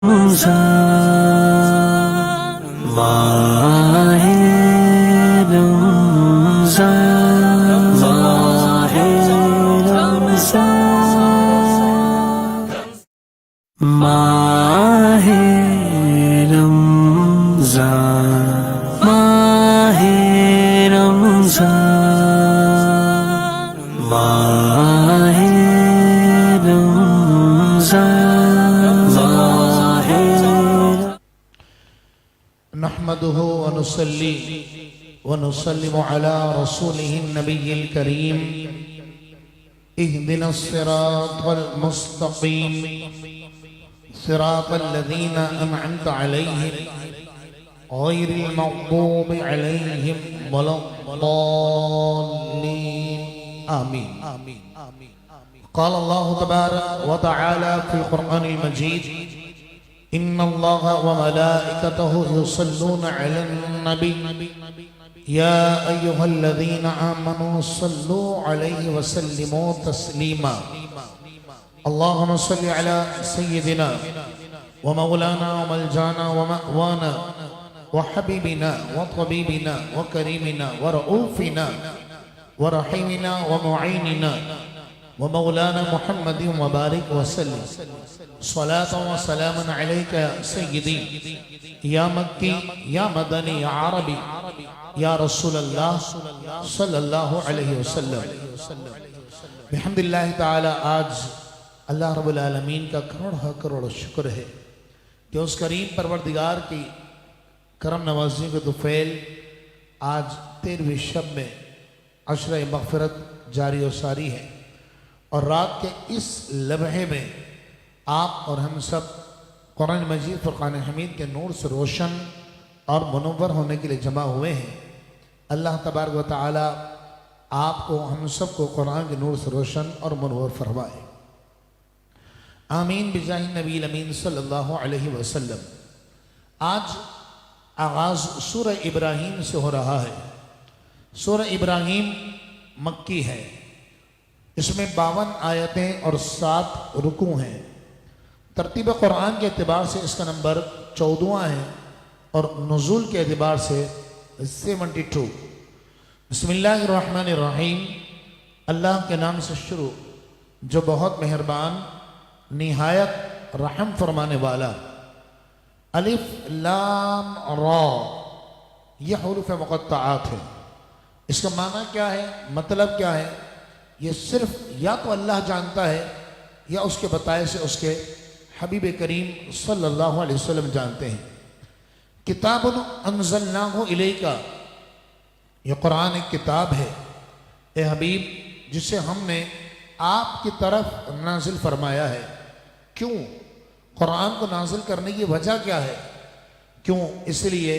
रमज़ान माहे रमज़ान माहे रमज़ान माहे रमज़ान माहे रमज़ान माहे रमज़ान नहमदुहु व नुसल्ली व नुसल्लिमु अला रसूलिहिन नबिय्यिल करीम इहदिनस सिरातल मुस्तकीम सिरातल लज़ीना अनअमत अलैहिम गैरिल मग़दूबि अलैहिम वलद्दाल्लीन आमीन। क़ाल अल्लाहु तबारक व तआला फ़िल क़ुरआनिल मजीद इन्नल्लाह व मलाइकतहु युसल्लूना अलन नबी या अय्युहल्लज़ीना आमनू सल्लू अलैहि व सल्लिमू तस्लीमा। अल्लाहुम्मा सल्लि अला सय्यिदिना व मौलाना व मलजाना व मअवाना व हबीबिना व तबीबिना व करीमिना व रऊफिना व रहीमिना व मुईनिना व मौलाना मुहम्मदिन व बारिक व सल्लिम सलातन व सलामन अलैका या सय्यदी या मक्की या मदनी या अरबी या रसूलल्लाह सल्लल्लाहु अलैहि वसल्लम। बिहम्दिल्लाहि ताला आज अल्लाह रब्बुल आलमीन का करोड़ शुक्र है कि उस करीम परवरदिगार की करम नवाजी के दुफैल आज 13वीं शब में अशर मग़फ़िरत जारी और सारी है और रात के इस लम्हे में आप और हम सब कुरान मजीद फ़ुरक़ान हमीद के नूर से रोशन और मुनव्वर होने के लिए जमा हुए हैं। अल्लाह तबारक व तआला आपको हम सब को कुरान के नूर से रोशन और मुनव्वर फरमाए। आमीन बिजाहि नबी अमीन सल्लल्लाहु अलैहि वसल्लम। आज आगाज़ सूरह इब्राहीम से हो रहा है। सूरह इब्राहीम मक्की है। इसमें 52 आयतें और 7 रुकू हैं। तरतीब कुरान के एतबार से इसका नंबर 14वां है और नुज़ूल के एतबार से 72। बिस्मिल्लाहिर्रहमानिर्रहीम। अल्लाह के नाम से शुरू जो बहुत मेहरबान निहायत रहम फरमाने वाला। अलिफ लाम रा यह हुरूफ मुक़त्तआत है। इसका माना क्या है, मतलब क्या है, ये सिर्फ या तो अल्लाह जानता है या उसके बताए से उसके हबीब करीम सल्लल्लाहु अलैहि वसल्लम जानते हैं। किताबुन अंज़लनाहु इलैका, यह कुरान एक किताब है ए हबीब जिसे हमने आपकी तरफ नाजिल फरमाया है। क्यों कुरान को नाजिल करने की वजह क्या है? क्यों? इसलिए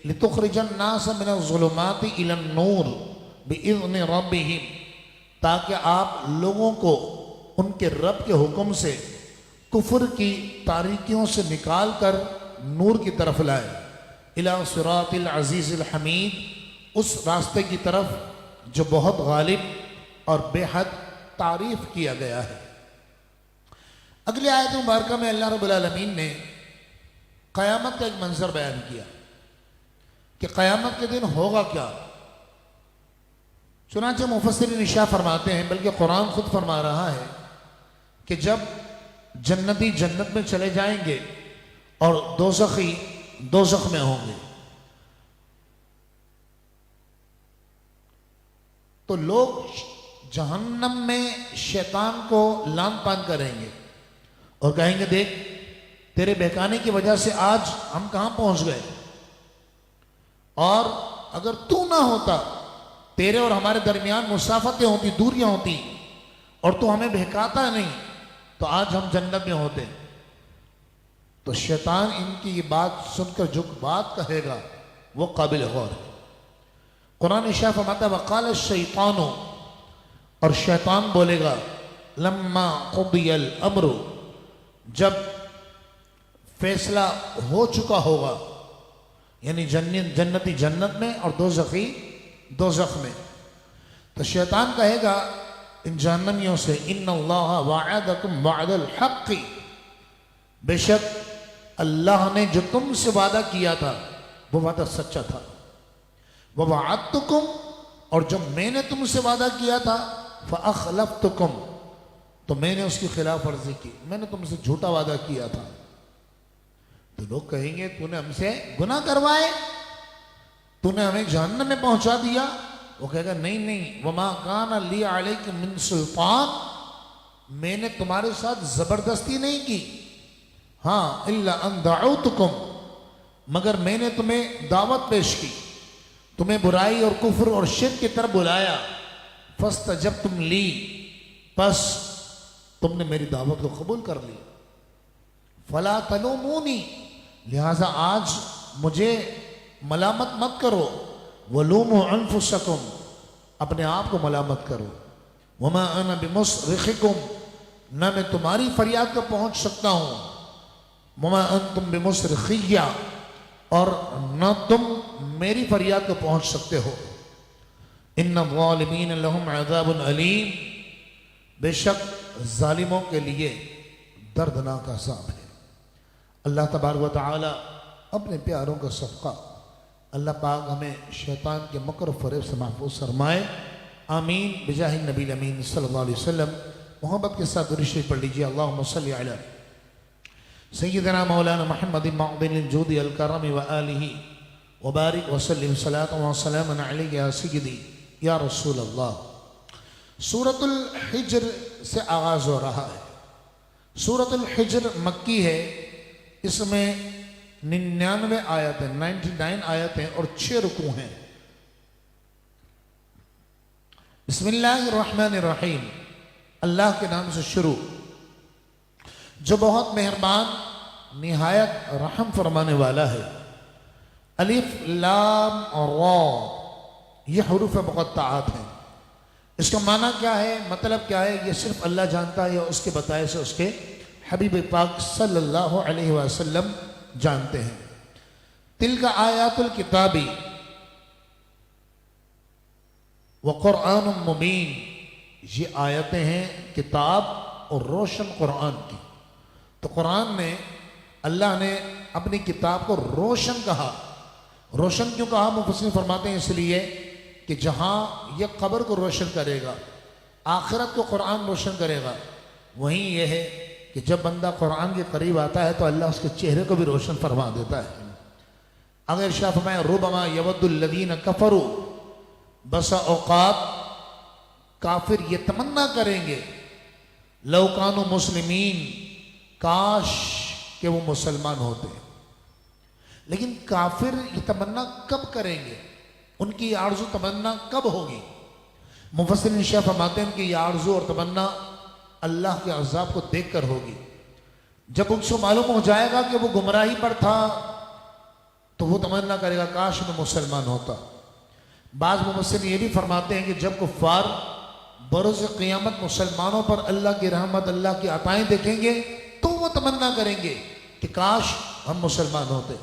लितुख़रिजन नास मिनज़्ज़ुलुमाति इलन नूर बिइज़्नि रब्बिहिम, ताकि आप लोगों को उनके रब के हुक्म से कुफ्र की तारीकियों से निकाल कर नूर की तरफ लाए। इला सिरातिल अज़ीज़िल हमीद, उस रास्ते की तरफ जो बहुत गालिब और बेहद तारीफ किया गया है। अगली आयत मुबारका में अल्लाह रब्बुल आलमीन ने क़यामत का एक मंजर बयान किया कि क़यामत के दिन होगा क्या। चुनांचे मुफस्सिरीन इरशाद फरमाते हैं, बल्कि कुरान खुद फरमा रहा है कि जब जन्नती जन्नत में चले जाएंगे और दोज़खी दोज़ख में होंगे तो लोग जहन्नम में शैतान को लान पान करेंगे और कहेंगे, देख तेरे बहकाने की वजह से आज हम कहां पहुंच गए, और अगर तू ना होता, तेरे और हमारे दरमियान मुसाफतें होती, दूरियां होती, और तू हमें बहकाता नहीं तो आज हम जन्नत में होते। तो शैतान इनकी ये बात सुनकर जो बात कहेगा वो काबिल गौर है। कुरान इरशाद फरमाता है वक़ाल शैतानो, और शैतान बोलेगा लम्मा क़ुदियल अम्रु, जब फैसला हो चुका होगा, यानी जन्नती जन्नत में और दोज़खी दोज़ख में, तो शैतान कहेगा इन जहन्नमियों से, इन्नल्लाह वअदकुम वअदल हक़्क़ि, बेशक अल्लाह ने जो तुमसे वादा किया था वो वादा सच्चा था। वह वअदतुकुम, और जो मैंने तुमसे वादा किया था फअखलफ्तुकुम, तो मैंने उसकी खिलाफ वर्जी की, मैंने तुमसे झूठा वादा किया था। तो लोग कहेंगे तूने हमसे गुनाह करवाए, तूने हमें जहन्नम में पहुंचा दिया। वो कहेगा नहीं नहीं, वमा कान ली अलैकुम मिन सुल्तान, मैंने तुम्हारे साथ जबरदस्ती नहीं की। हाँ, इल्ला अन दअउतुकुम, मगर मैंने तुम्हें दावत पेश की, तुम्हें बुराई और कुफ्र और शिर्क की तरफ बुलाया। फस्तजबतुम ली, बस तुमने मेरी दावत को कबूल कर ली। फला तलूमूनी, लिहाजा आज मुझे मलामत मत करो। वलूमू अनफुसकुम, अपने आप को मलामत करो। वमा अना बिमुसरिखिकुम, न मैं तुम्हारी फरियाद को पहुंच सकता हूं। वमा अंतुम बिमुसरिखिया, और न तुम मेरी फरियाद को पहुंच सकते हो। इन्ना ज़ालिमीन लहुम अज़ाबुन अलीम, बेशक जालिमों के लिए दर्दनाक अज़ाब है। अल्लाह तबारक व तआला अपने प्यारों का सदका अल्लाह पाक हमें शैतान के मकर फरेब से महफूज फरमाए। आमीन बिजाहि नबी अमीन सल्लल्लाहु अलैहि वसल्लम। मोहब्बत के साथ दुरूद शरीफ पढ़ लीजिए। अल्लाहुम्मा सल्लि अला सय्यिदना मौलाना मुहम्मदिन मअदिनिल जूदि अल करम व आलिहि व बारिक व सल्लिम सलातन व सलामन अलैका या सय्यिदी या रसूल अल्लाह। सूरतुल हिज्र से आगाज हो रहा है। सूरतुल हिज्र मक्की है। इसमें 99 आयतें, 99 आयतें और 6 रुकू हैं। बिस्मिल्लाहिर्रहमानिर्रहीम, अल्लाह के नाम से शुरू जो बहुत मेहरबान निहायत रहम फरमाने वाला है। अलिफ लाम और रा, ये हुरूफ मुक़त्तआत हैं। इसका माना क्या है, मतलब क्या है, ये सिर्फ अल्लाह जानता है या उसके बताए से उसके हबीब पाक सल्लल्लाहु अलैहि वसल्लम जानते हैं। तिल्का आयातुल किताबी व कुरान मुबीन, ये आयतें हैं किताब और रोशन कुरान की। तो कुरान में अल्लाह ने अपनी किताब को रोशन कहा। रोशन क्यों कहा, मुफस्सिर फरमाते हैं इसलिए कि जहां यह कब्र को रोशन करेगा, आखिरत को कुरान रोशन करेगा, वहीं यह है कि जब बंदा कुरान के करीब आता है तो अल्लाह उसके चेहरे को भी रोशन फरमा देता है। अगर शाह फरमाया रुबमा यवद्दुल्लज़ीन कफरू, बसा औकात काफिर ये तमन्ना करेंगे, लौकानु मुस्लिमीन, काश के वो मुसलमान होते। लेकिन काफिर ये तमन्ना कब करेंगे, उनकी आरज़ू तमन्ना कब होगी? मुफस्सिरीन शाह फरमाते हैं कि ये आरज़ू और तमन्ना अल्लाह के अज़ाब को देखकर होगी। जब उसको मालूम हो जाएगा कि वो गुमराही पर था तो वो तमन्ना करेगा काश मैं मुसलमान होता। बाज़ मुफस्सिरीन ये भी फरमाते हैं कि जब कुफ़ार बरोज़ क़ियामत मुसलमानों पर अल्लाह की रहमत, अल्लाह की अताएं देखेंगे तो वो तमन्ना करेंगे कि काश हम मुसलमान होते।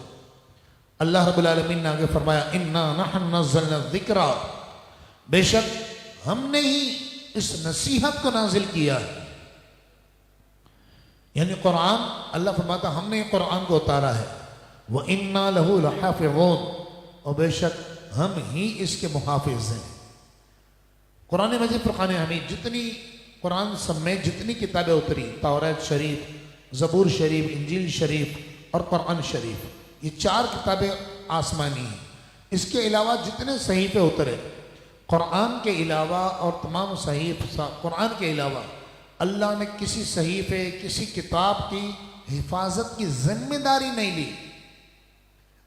अल्लाह रब्बुल आलमीन ने आगे फरमाया इन्ना नहनु नज़्ज़लना ज़िक्रा, बेशक हमने ही इस नसीहत को नाजिल किया है। यानी कुरान, अल्लाह फरमाता हमने कुरान को उतारा है। व इन्ना लहू लहाफ़िज़ून, और बेशक हम ही इसके मुहाफ़िज़ हैं। कुरान मजीद, फ़ुरक़ान हमीद, जितनी कुरान समेत जितनी किताबें उतरी, तौरात शरीफ, ज़बूर शरीफ, इंजील शरीफ और कुरान शरीफ, ये 4 किताबें आसमानी हैं। इसके अलावा जितने सहीफ़े उतरे कुरान के अलावा और तमाम सहीफ़ा कुरान के अलावा, अल्लाह ने किसी सहीफ़े, किसी किताब की हिफाजत की जिम्मेदारी नहीं ली।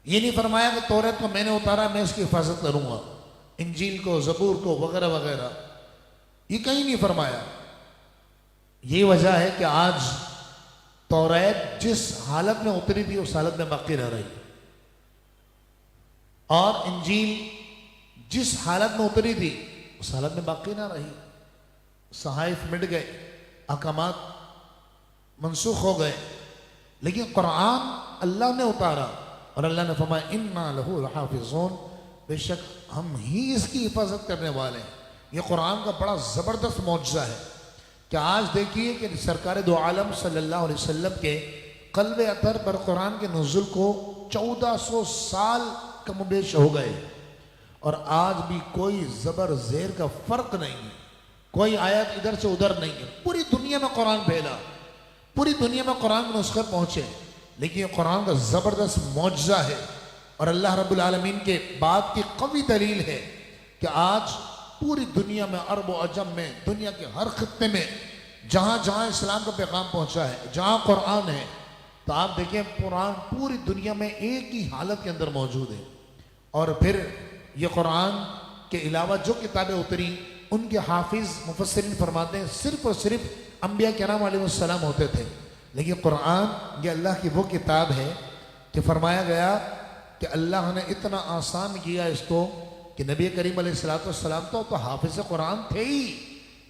ये नहीं फरमाया कि तौरात को मैंने उतारा, मैं इसकी हिफाजत करूँगा, इंजील को, ज़बूर को, वगैरह वगैरह, ये कहीं नहीं फरमाया। ये वजह है कि आज तौरात जिस हालत में उतरी थी उस हालत में बाकी रह रही, और इंजील जिस हालत में उतरी थी उस हालत में बाकी ना रही। सहाइफ मिट गए, अहकामात मनसूख हो गए, लेकिन कुरान अल्लाह ने उतारा और अल्लाह ने फरमाया इन्ना लहू लहाफ़िज़ून, बेशक हम ही इसकी हिफाजत करने वाले हैं। ये कुरान का बड़ा ज़बरदस्त मौजज़ा है कि आज देखिए कि सरकार दो आलम सल्लल्लाहु अलैहि वसल्लम के कल्बे अतर पर कुरान के नुज़ुल को 1400 साल कमोबेश हो गए और आज भी कोई ज़बर ज़ेर का फ़र्क नहीं है, कोई आयत इधर से उधर नहीं है। पूरी दुनिया में कुरान फैला, पूरी दुनिया में कुरान के नुस्खे पहुँचे, लेकिन ये कुरान का ज़बरदस्त मौजज़ा है और अल्लाह रब्बुल आलमीन के बात की कवी दलील है कि आज पूरी दुनिया में, अरब व अजम में, दुनिया के हर खित्ते में जहाँ जहाँ इस्लाम का पैगाम पहुँचा है, जहाँ कुरान है, तो आप देखें कुरान पूरी दुनिया में एक ही हालत के अंदर मौजूद है। और फिर ये कुरान के अलावा जो किताबें उतरी उनके हाफिज़ मुफस्सिरीन फरमाते हैं सिर्फ और सिर्फ अम्बिया किराम अलैहिस्सलाम होते थे, लेकिन कुरान ये अल्लाह की वो किताब है कि फरमाया गया कि अल्लाह ने इतना आसान किया इसको कि नबी करीम अलैहिस्सलाम तो हाफिज़ कुरान थे ही,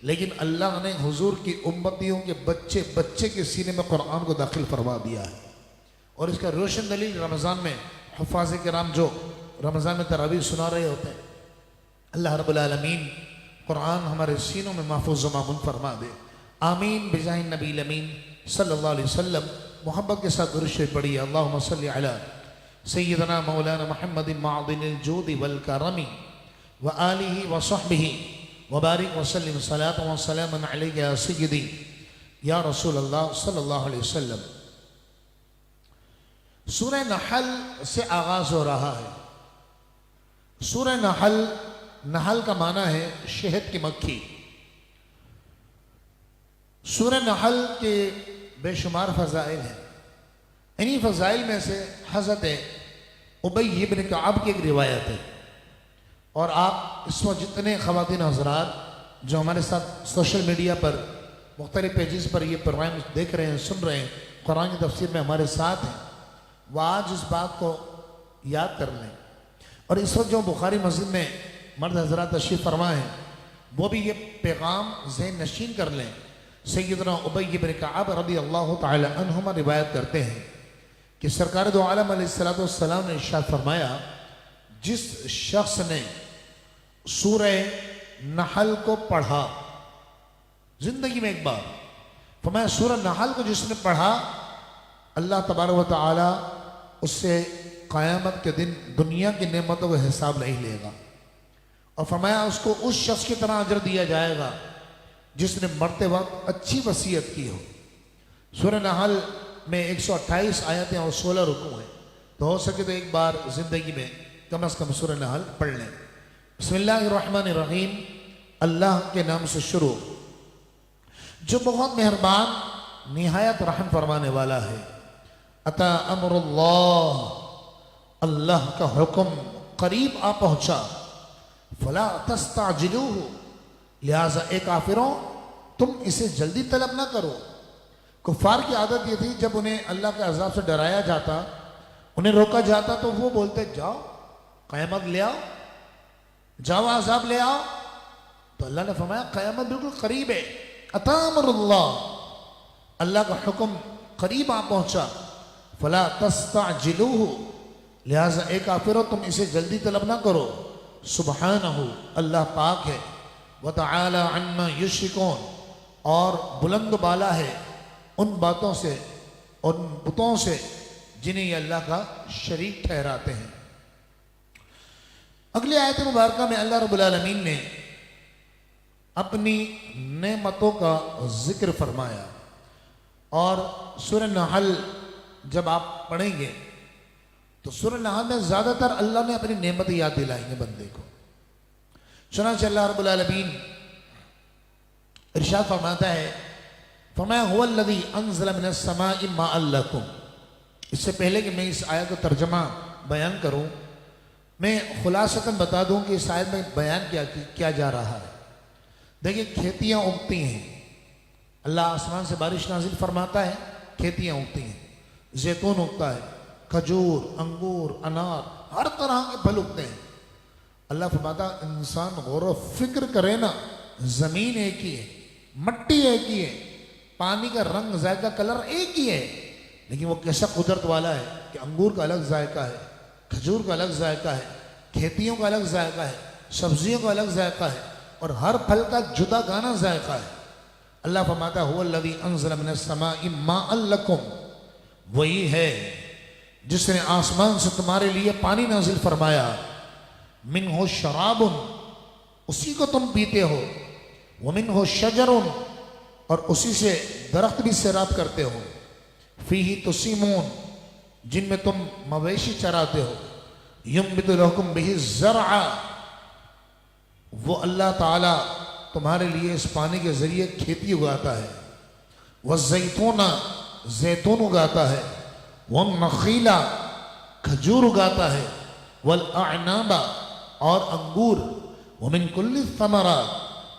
लेकिन अल्लाह ने हुजूर की उम्मतियों के बच्चे बच्चे के सीने में कुरान को दाखिल फरमा दिया है। और इसका रोशन दलील रमज़ान में हुफ़ाज़ किराम जो रमज़ान में तरावी सुना रहे होते हैं, अल्लाह रब्बुल आलमीन कुरान हमारे सीनों में महफूज़ व मामून फरमा दे। आमीन बिजाहि नबी अमीन सल्लल्लाहु अलैहि वसल्लम। मोहब्बत के साथ दुरूद शरीफ पढ़िए। अल्लाहुम्मा सल्लि अला सय्यदना मौलाना मुहम्मदिन मादिनिल जूदि वल करमी व आलिहि व सहबिहि व बारिक व सल्लिम सलातन व सलामन अलैका या सय्यदी या रसूल अल्लाह सल्लल्लाहु अलैहि वसल्लम। सूरह नहल से आगाज हो रहा है। सूरह नहल, नहल का माना है शहद की मक्खी। सूरह नहल के बेशुमार फ़ज़ाइल हैं। इन्हीं फ़ज़ाइल में से हज़रत उबई इब्न कअब की एक रिवायत है। और आप इस वक्त जितने ख़वातीन हज़रात जो हमारे साथ सोशल मीडिया पर मुख्तलिफ़ पेजेस पर ये प्रोग्राम देख रहे हैं, सुन रहे हैं, कुरान की तफसीर में हमारे साथ हैं, वह आज इस बात को याद कर लें। और इस वक्त जो बुखारी मस्जिद में मर्द हज़रात तशरीफ़ फरमा है, वो भी ये पैगाम ज़हन नशीन कर लें। सय्यदना उबई इब्न कअब रज़ियल्लाहु तआला अन्हुमा रिवायत करते हैं कि सरकार दो आलम अलैहिस्सलातु वस्सलाम ने इरशाद फरमाया, जिस शख्स ने सूरह नहल को पढ़ा जिंदगी में एक बार, फरमाया सूरह नहल को जिसने पढ़ा अल्लाह तबारक व तआला उससे क़यामत के दिन दुनिया की नेमतों का हिसाब नहीं लेगा। और फरमाया उसको उस शख्स की तरह अजर दिया जाएगा जिसने मरते वक्त अच्छी वसीयत की हो। सूरह नहल में 128 आयतें और 16 रुकू हैं, तो हो सके तो एक बार ज़िंदगी में कम से कम सूरह नहल पढ़ लें। बिस्मिल्लाहिर्रहमानिर्रहीम, अल्लाह के नाम से शुरू जो बहुत मेहरबान निहायत रहम फरमाने वाला है। अता अमरुल्लाह, अल्लाह का हुक्म करीब आ पहुंचा। फला तस्ताजिलूहु, लिहाजा ए काफिरों तुम इसे जल्दी तलब ना करो। कुफार की आदत ये थी, जब उन्हें अल्लाह के अजाब से डराया जाता, उन्हें रोका जाता, तो वो बोलते जाओ क़यामत ले आओ, जाओ अजाब ले आओ। तो अल्लाह ने फरमाया क़यामत बिल्कुल करीब है। अता अमरुल्लाह, अल्लाह का हुक्म करीब आ पहुंचा। फला तस्ताजिलूहु, लिहाजा ए काफिरों तुम इसे जल्दी तलब ना करो। सुब्हानहू, अल्लाह पाक है। व तआला अम्मा युश्रिकून, और बुलंद बाला है उन बातों से, उन बुतों से जिन्हें ये अल्लाह का शरीक ठहराते हैं। अगली आयत मुबारका में अल्लाह रब्बुल आलमीन ने अपनी नेमतों का जिक्र फरमाया। और सूरह नहल जब आप पढ़ेंगे तो सूरह नहल में ज़्यादातर अल्लाह ने अपनी नेमत याद दिलाएंगे बंदे को। चुनांचे अल्लाह रब्बुल आलमीन इरशाद फरमाता है, फरमाया हुवल्लज़ी अंज़ला मिनस समाई माअन लकुम। इससे पहले कि मैं इस आयत का तर्जमा बयान करूं, मैं खुलासतन बता दूं कि इस आयत में बयान क्या जा रहा है। देखिए, खेतियां उगती हैं, अल्लाह आसमान से बारिश नाजिल फरमाता है, खेतियां उगती हैं, जैतून उगता है, खजूर, अंगूर, अनार, हर तरह के फल उगते हैं। अल्लाह फरमाता इंसान गौर व फिक्र करे ना, जमीन एक ही है, मट्टी एक ही है, पानी का रंग जायका कलर एक ही है, लेकिन वो कैसा कुदरत वाला है कि अंगूर का अलग जायका है, खजूर का अलग जायका है, खेतियों का अलग जायका है, सब्जियों का अलग जायका है, और हर फल का जुदा गाना जायका है। अल्लाह फरमाता हुवल्लज़ी अंज़ला मिनस समाई माअन लकुम वही है जिसने आसमान से तुम्हारे लिए पानी नाजिल फरमाया, मिन हो शराबुन, उसी को तुम पीते हो, वो मिन हो शजरुन, और उसी से दरख्त भी सैराब करते हो, फीही तुसीमून, जिनमें तुम मवेशी चराते हो, युम्बितु लकुम बिही ज़रअ, वो अल्लाह ताला तुम्हारे लिए इस पानी के जरिए खेती उगाता है, वह जैतूना, जैतून उगाता है, वह नखीला, खजूर उगाता है, वल अनाबा, और अंगूर, वह मिन कुल्ली समरा,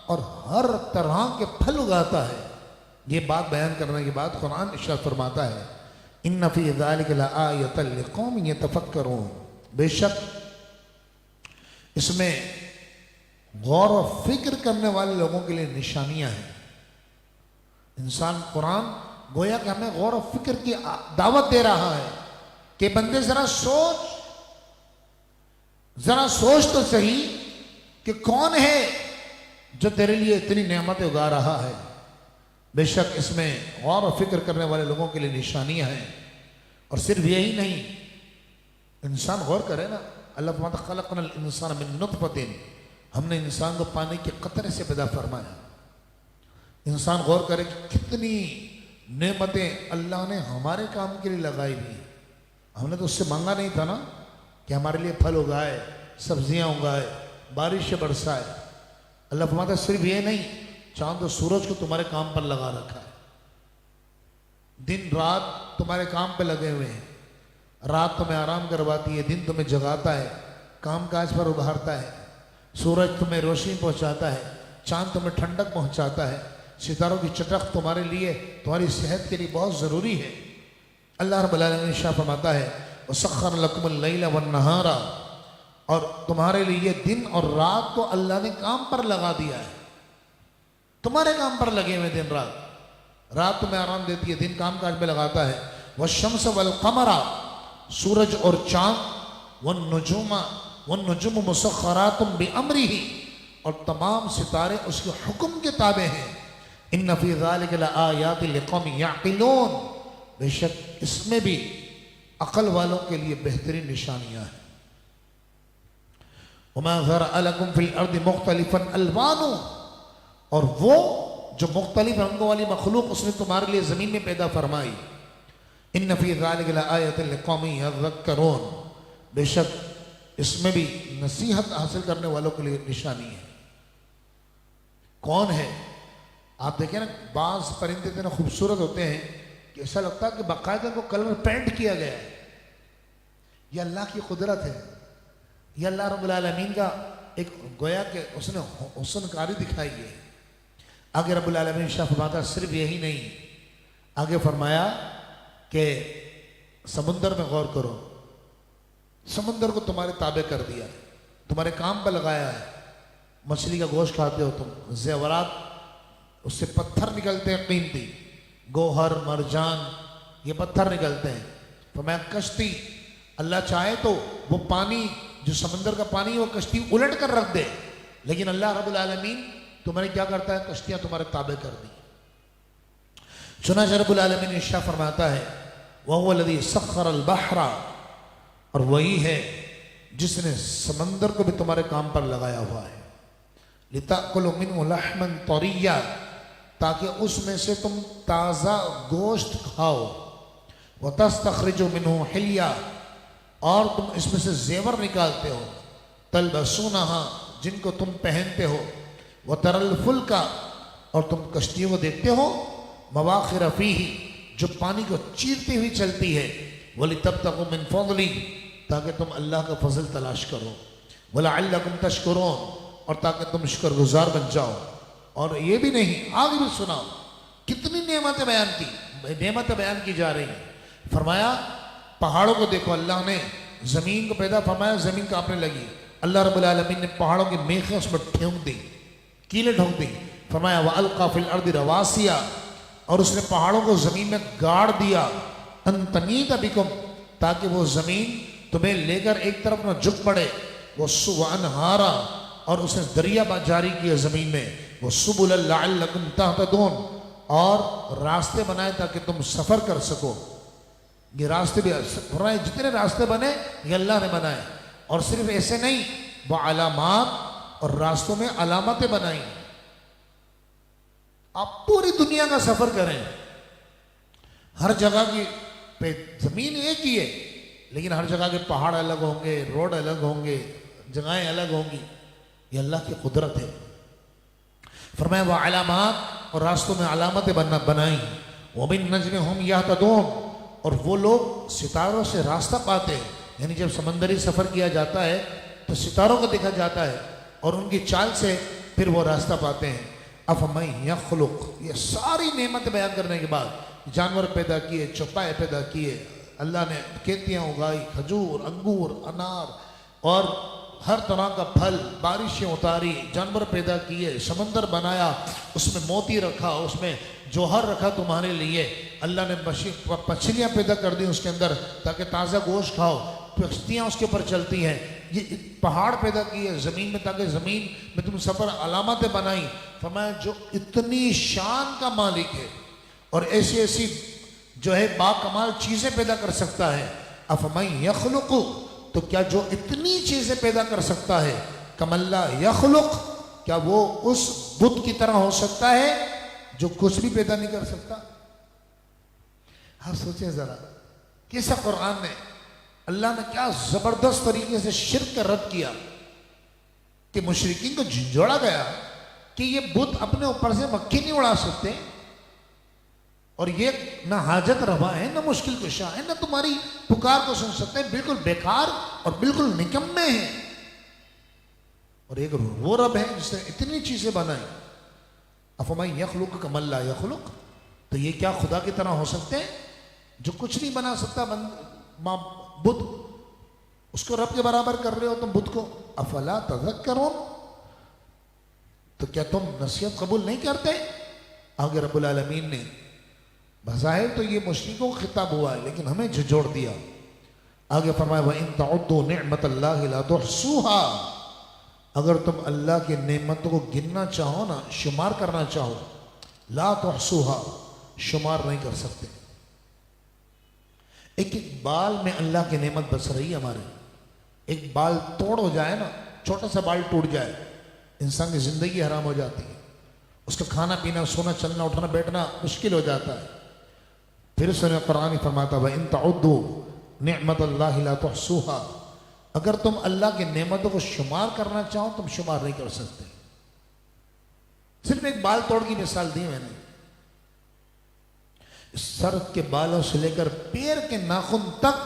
और हर तरह के फल उगाता है। ये बात बयान करने के बाद कुरान इरशाद फरमाता है, इन्न फी ज़ालिका लआयतन लिक़ौमिन यतफ़क्करून, बेशक इसमें गौर और फिक्र करने वाले लोगों के लिए निशानियां हैं। इंसान, कुरान गोया कि हमें गौर और फिक्र की दावत दे रहा है कि बंदे जरा सोच तो सही कि कौन है जो तेरे लिए इतनी नेमतें उगा रहा है। बेशक इसमें गौर और फिक्र करने वाले लोगों के लिए निशानियां हैं। और सिर्फ यही नहीं, इंसान गौर करे ना, अल्लाह फरमाता खलक़नल इंसान मिन नुतफ़तिन, हमने इंसान को पानी के कतरे से पैदा फरमाया। इंसान गौर करे कि कितनी नेमतें अल्लाह ने हमारे काम के लिए लगाई हुई। हमने तो उससे मांगा नहीं था ना कि हमारे लिए फल उगाए, सब्जियां उगाए, बारिश बरसाए। अल्लाह फरमाता सिर्फ ये नहीं, चांद और सूरज को तुम्हारे काम पर लगा रखा है, दिन रात तुम्हारे काम पे लगे हुए हैं। रात तुम्हें आराम करवाती है, दिन तुम्हें जगाता है, काम काज पर उभारता है, सूरज तुम्हें रोशनी पहुंचाता है, चांद तुम्हें ठंडक पहुंचाता है, सितारों की चटक तुम्हारे लिए, तुम्हारी सेहत के लिए बहुत ज़रूरी है। अल्लाह रब्बुल आलमीन शाह फरमाता है, वसख्खर लकुमुल लैला वन्नहारा, और तुम्हारे लिए दिन और रात को अल्लाह ने काम पर लगा दिया है। तुम्हारे काम पर लगे हुए दिन रात, रात तुम्हें आराम देती है, दिन काम काज में लगाता है। वश्शम्स वल क़मरा, सूरज और चांद, वन्नुजुम मुसख्खरातुम बिअम्रिही, और तमाम सितारे उसके हुक्म के ताबे हैं। इन्न फी ज़ालिका लआयातिन लिक़ौमिन यअक़िलून, बेशक इसमें भी अकल वालों के लिए बेहतरीन निशानियां हैं। वमा ज़रअ लकुम फ़िल अर्दि मुख़्तलिफ़न अल्वानु, और वो जो मुख्तलिफ रंगों वाली मखलूक उसने तुम्हारे लिए ज़मीन में पैदा फरमाई। इन्न फ़ी ज़ालिका लआयतन लिक़ौमिन यज़क्करून, बेशक इसमें भी नसीहत हासिल करने वालों के लिए निशानी है। कौन है? आप देखें ना, बाज़ परिंदे इतने खूबसूरत होते हैं कि ऐसा लगता है कि बाकायदा को कलर पेंट किया गया है। यह अल्लाह की कुदरत है, यह अल्लाह रब्बुल आलमीन का एक गोया के उसने हुस्नकारी दिखाई है। आगे रब्बुल आलमीन शाह फरमाता सिर्फ यही नहीं, आगे फरमाया कि समुंदर में गौर करो, समुंदर को तुम्हारे ताबे कर दिया है, तुम्हारे काम पर लगाया है। मछली का गोश्त खाते हो तुम, जेवरात, उससे पत्थर निकलते हैं कीमती, गोहर मरजान, ये पत्थर निकलते हैं। तो मैं कश्ती, अल्लाह चाहे तो वो पानी जो समंदर का पानी है वो कश्ती उलट कर रख दे, लेकिन अल्लाह रब्बुल आलमीन तुम्हारे क्या करता है, कश्तियां तुम्हारे ताबे कर दी। चुनांचे रब्बुल आलमीन इरशाद फरमाता है, वहुवा लज़ी सख्खरल बहरा, और वही है जिसने समंदर को भी तुम्हारे काम पर लगाया हुआ है। लिताकुलू मिन्हु लहमन तरिया, ताकि उसमें से तुम ताज़ा गोश्त खाओ। व तस्तखरिजु मिन्हु हिलिया, और तुम इसमें से जेवर निकालते हो। तलबसूनहा, जिनको तुम पहनते हो। व तरल फुल्का, और तुम कश्तियों को देखते हो। मवाखिर फीही, जो पानी को चीरती हुई चलती है। वलितब्तगू मिन फज़ली, ताकि तुम अल्लाह का फजल तलाश करो। वलअल्लकुम तशकुरून, और ताकि तुम शुक्रगुजार बन जाओ। और ये भी नहीं, आगे भी सुनाओ, कितनी नेमतें बयान की, नेमतें बयान की जा रही हैं। फरमाया पहाड़ों को देखो, अल्लाह ने ज़मीन को पैदा फरमाया, ज़मीन कांपने लगी। अल्लाह रब्बुल आलमीन ने पहाड़ों की मेखें उसमें ठोंक दी, कीलें ठोंक दी। फरमाया व अलक़ा फ़िल अर्दि रवासिया, और उसने पहाड़ों को ज़मीन में गाड़ दिया। अन तमीद बिकुम, ताकि वो ज़मीन तुम्हें लेकर एक तरफ न झुक पड़े। वो सुबहारा, और उसने दरिया जारी किया ज़मीन में। वो सुबुल लअल्लकुम तहतदून, और रास्ते बनाए ताकि तुम सफ़र कर सको। ये रास्ते भी फरमाए जितने रास्ते बने ये अल्लाह ने बनाए, और सिर्फ ऐसे नहीं, वो अलामात और रास्तों में अलामतें बनाई। आप पूरी दुनिया का सफर करें, हर जगह की पे जमीन एक ही है, लेकिन हर जगह के पहाड़ अलग होंगे, रोड अलग होंगे, जगहें अलग होंगी। ये अल्लाह की कुदरत है। फरमाया वह अलामात और रास्तों में अलामतें बनाई। वो बिन नजम हम यहतदून, और वो लोग सितारों से रास्ता पाते हैं। यानी जब समंदरी सफर किया जाता है तो सितारों को देखा जाता है और उनकी चाल से फिर वो रास्ता पाते हैं। अफमन यखलुक, ये सारी नेमत बयान करने के बाद जानवर पैदा किए, चौपाए पैदा किए, अल्लाह ने खेतियाँ उगाई, खजूर, अंगूर, अनार और हर तरह का फल, बारिशें उतारी, जानवर पैदा किए, समंदर बनाया, उसमें मोती रखा, उसमें जौहर रखा तुम्हारे लिए, अल्लाह ने मछलियाँ पैदा कर दी उसके अंदर ताकि ताज़ा गोश्त खाओ, कश्तियाँ उसके ऊपर चलती हैं, ये पहाड़ पैदा किए ज़मीन में ताकि ज़मीन में तुम सफ़र अलामतें बनाई। फरमाया जो इतनी शान का मालिक है और ऐसी ऐसी जो है बाकमाल चीज़ें पैदा कर सकता है, अफमन यखलुकु, तो क्या जो इतनी चीज़ें पैदा कर सकता है, कमल्ला यखलुक, क्या वो उस बुत की तरह हो सकता है जो कुछ भी पैदा नहीं कर सकता। हाँ सोचें जरा, कैसा कुरान ने, अल्लाह ने क्या जबरदस्त तरीके से शिर्क का रद्द किया कि मुशरिकीन को झंझोड़ा गया कि ये बुत अपने ऊपर से मक्खी नहीं उड़ा सकते, और ये ना हाजत रवा है, ना मुश्किल कुशा है, ना तुम्हारी पुकार को सुन सकते हैं, बिल्कुल बेकार और बिल्कुल निकम्मे हैं। और एक वो रब है जिसने इतनी चीजें बनाई। अफमन यखलुक कमल्ला यखलुक, तो ये क्या खुदा की तरह हो सकते हैं जो कुछ नहीं बना सकता। बुत, उसको रब के बराबर कर रहे हो तुम बुत को। अफला तज़क्करून, तो क्या तुम नसीहत कबूल नहीं करते। आगे रब्बुल आलमीन ने बज़ाहिर तो ये मुश्रिकों का खिताब हुआ है, लेकिन हमें झिझोड़ दिया। आगे फरमाया व इन तउद्दू निअमतल्लाहि ला तुहसूहा, अगर तुम अल्लाह की नेमतों को गिनना चाहो ना, शुमार करना चाहो, ला तुहसूहा, शुमार नहीं कर सकते। एक एक बाल में अल्लाह की नेमत बस रही है हमारे। एक बाल तोड़ हो जाए ना, छोटा सा बाल टूट जाए, इंसान की जिंदगी हराम हो जाती है, उसका खाना पीना, सोना, चलना, उठना, बैठना मुश्किल हो जाता है। फिर उसने कुरान फरमाता व इन तउद्दू निअमतल्लाहि ला तुहसूहा, अगर तुम अल्लाह की नेमतों को शुमार करना चाहो तुम शुमार नहीं कर सकते। सिर्फ एक बाल तोड़ की मिसाल दी मैंने। सर के बालों से लेकर पैर के नाखून तक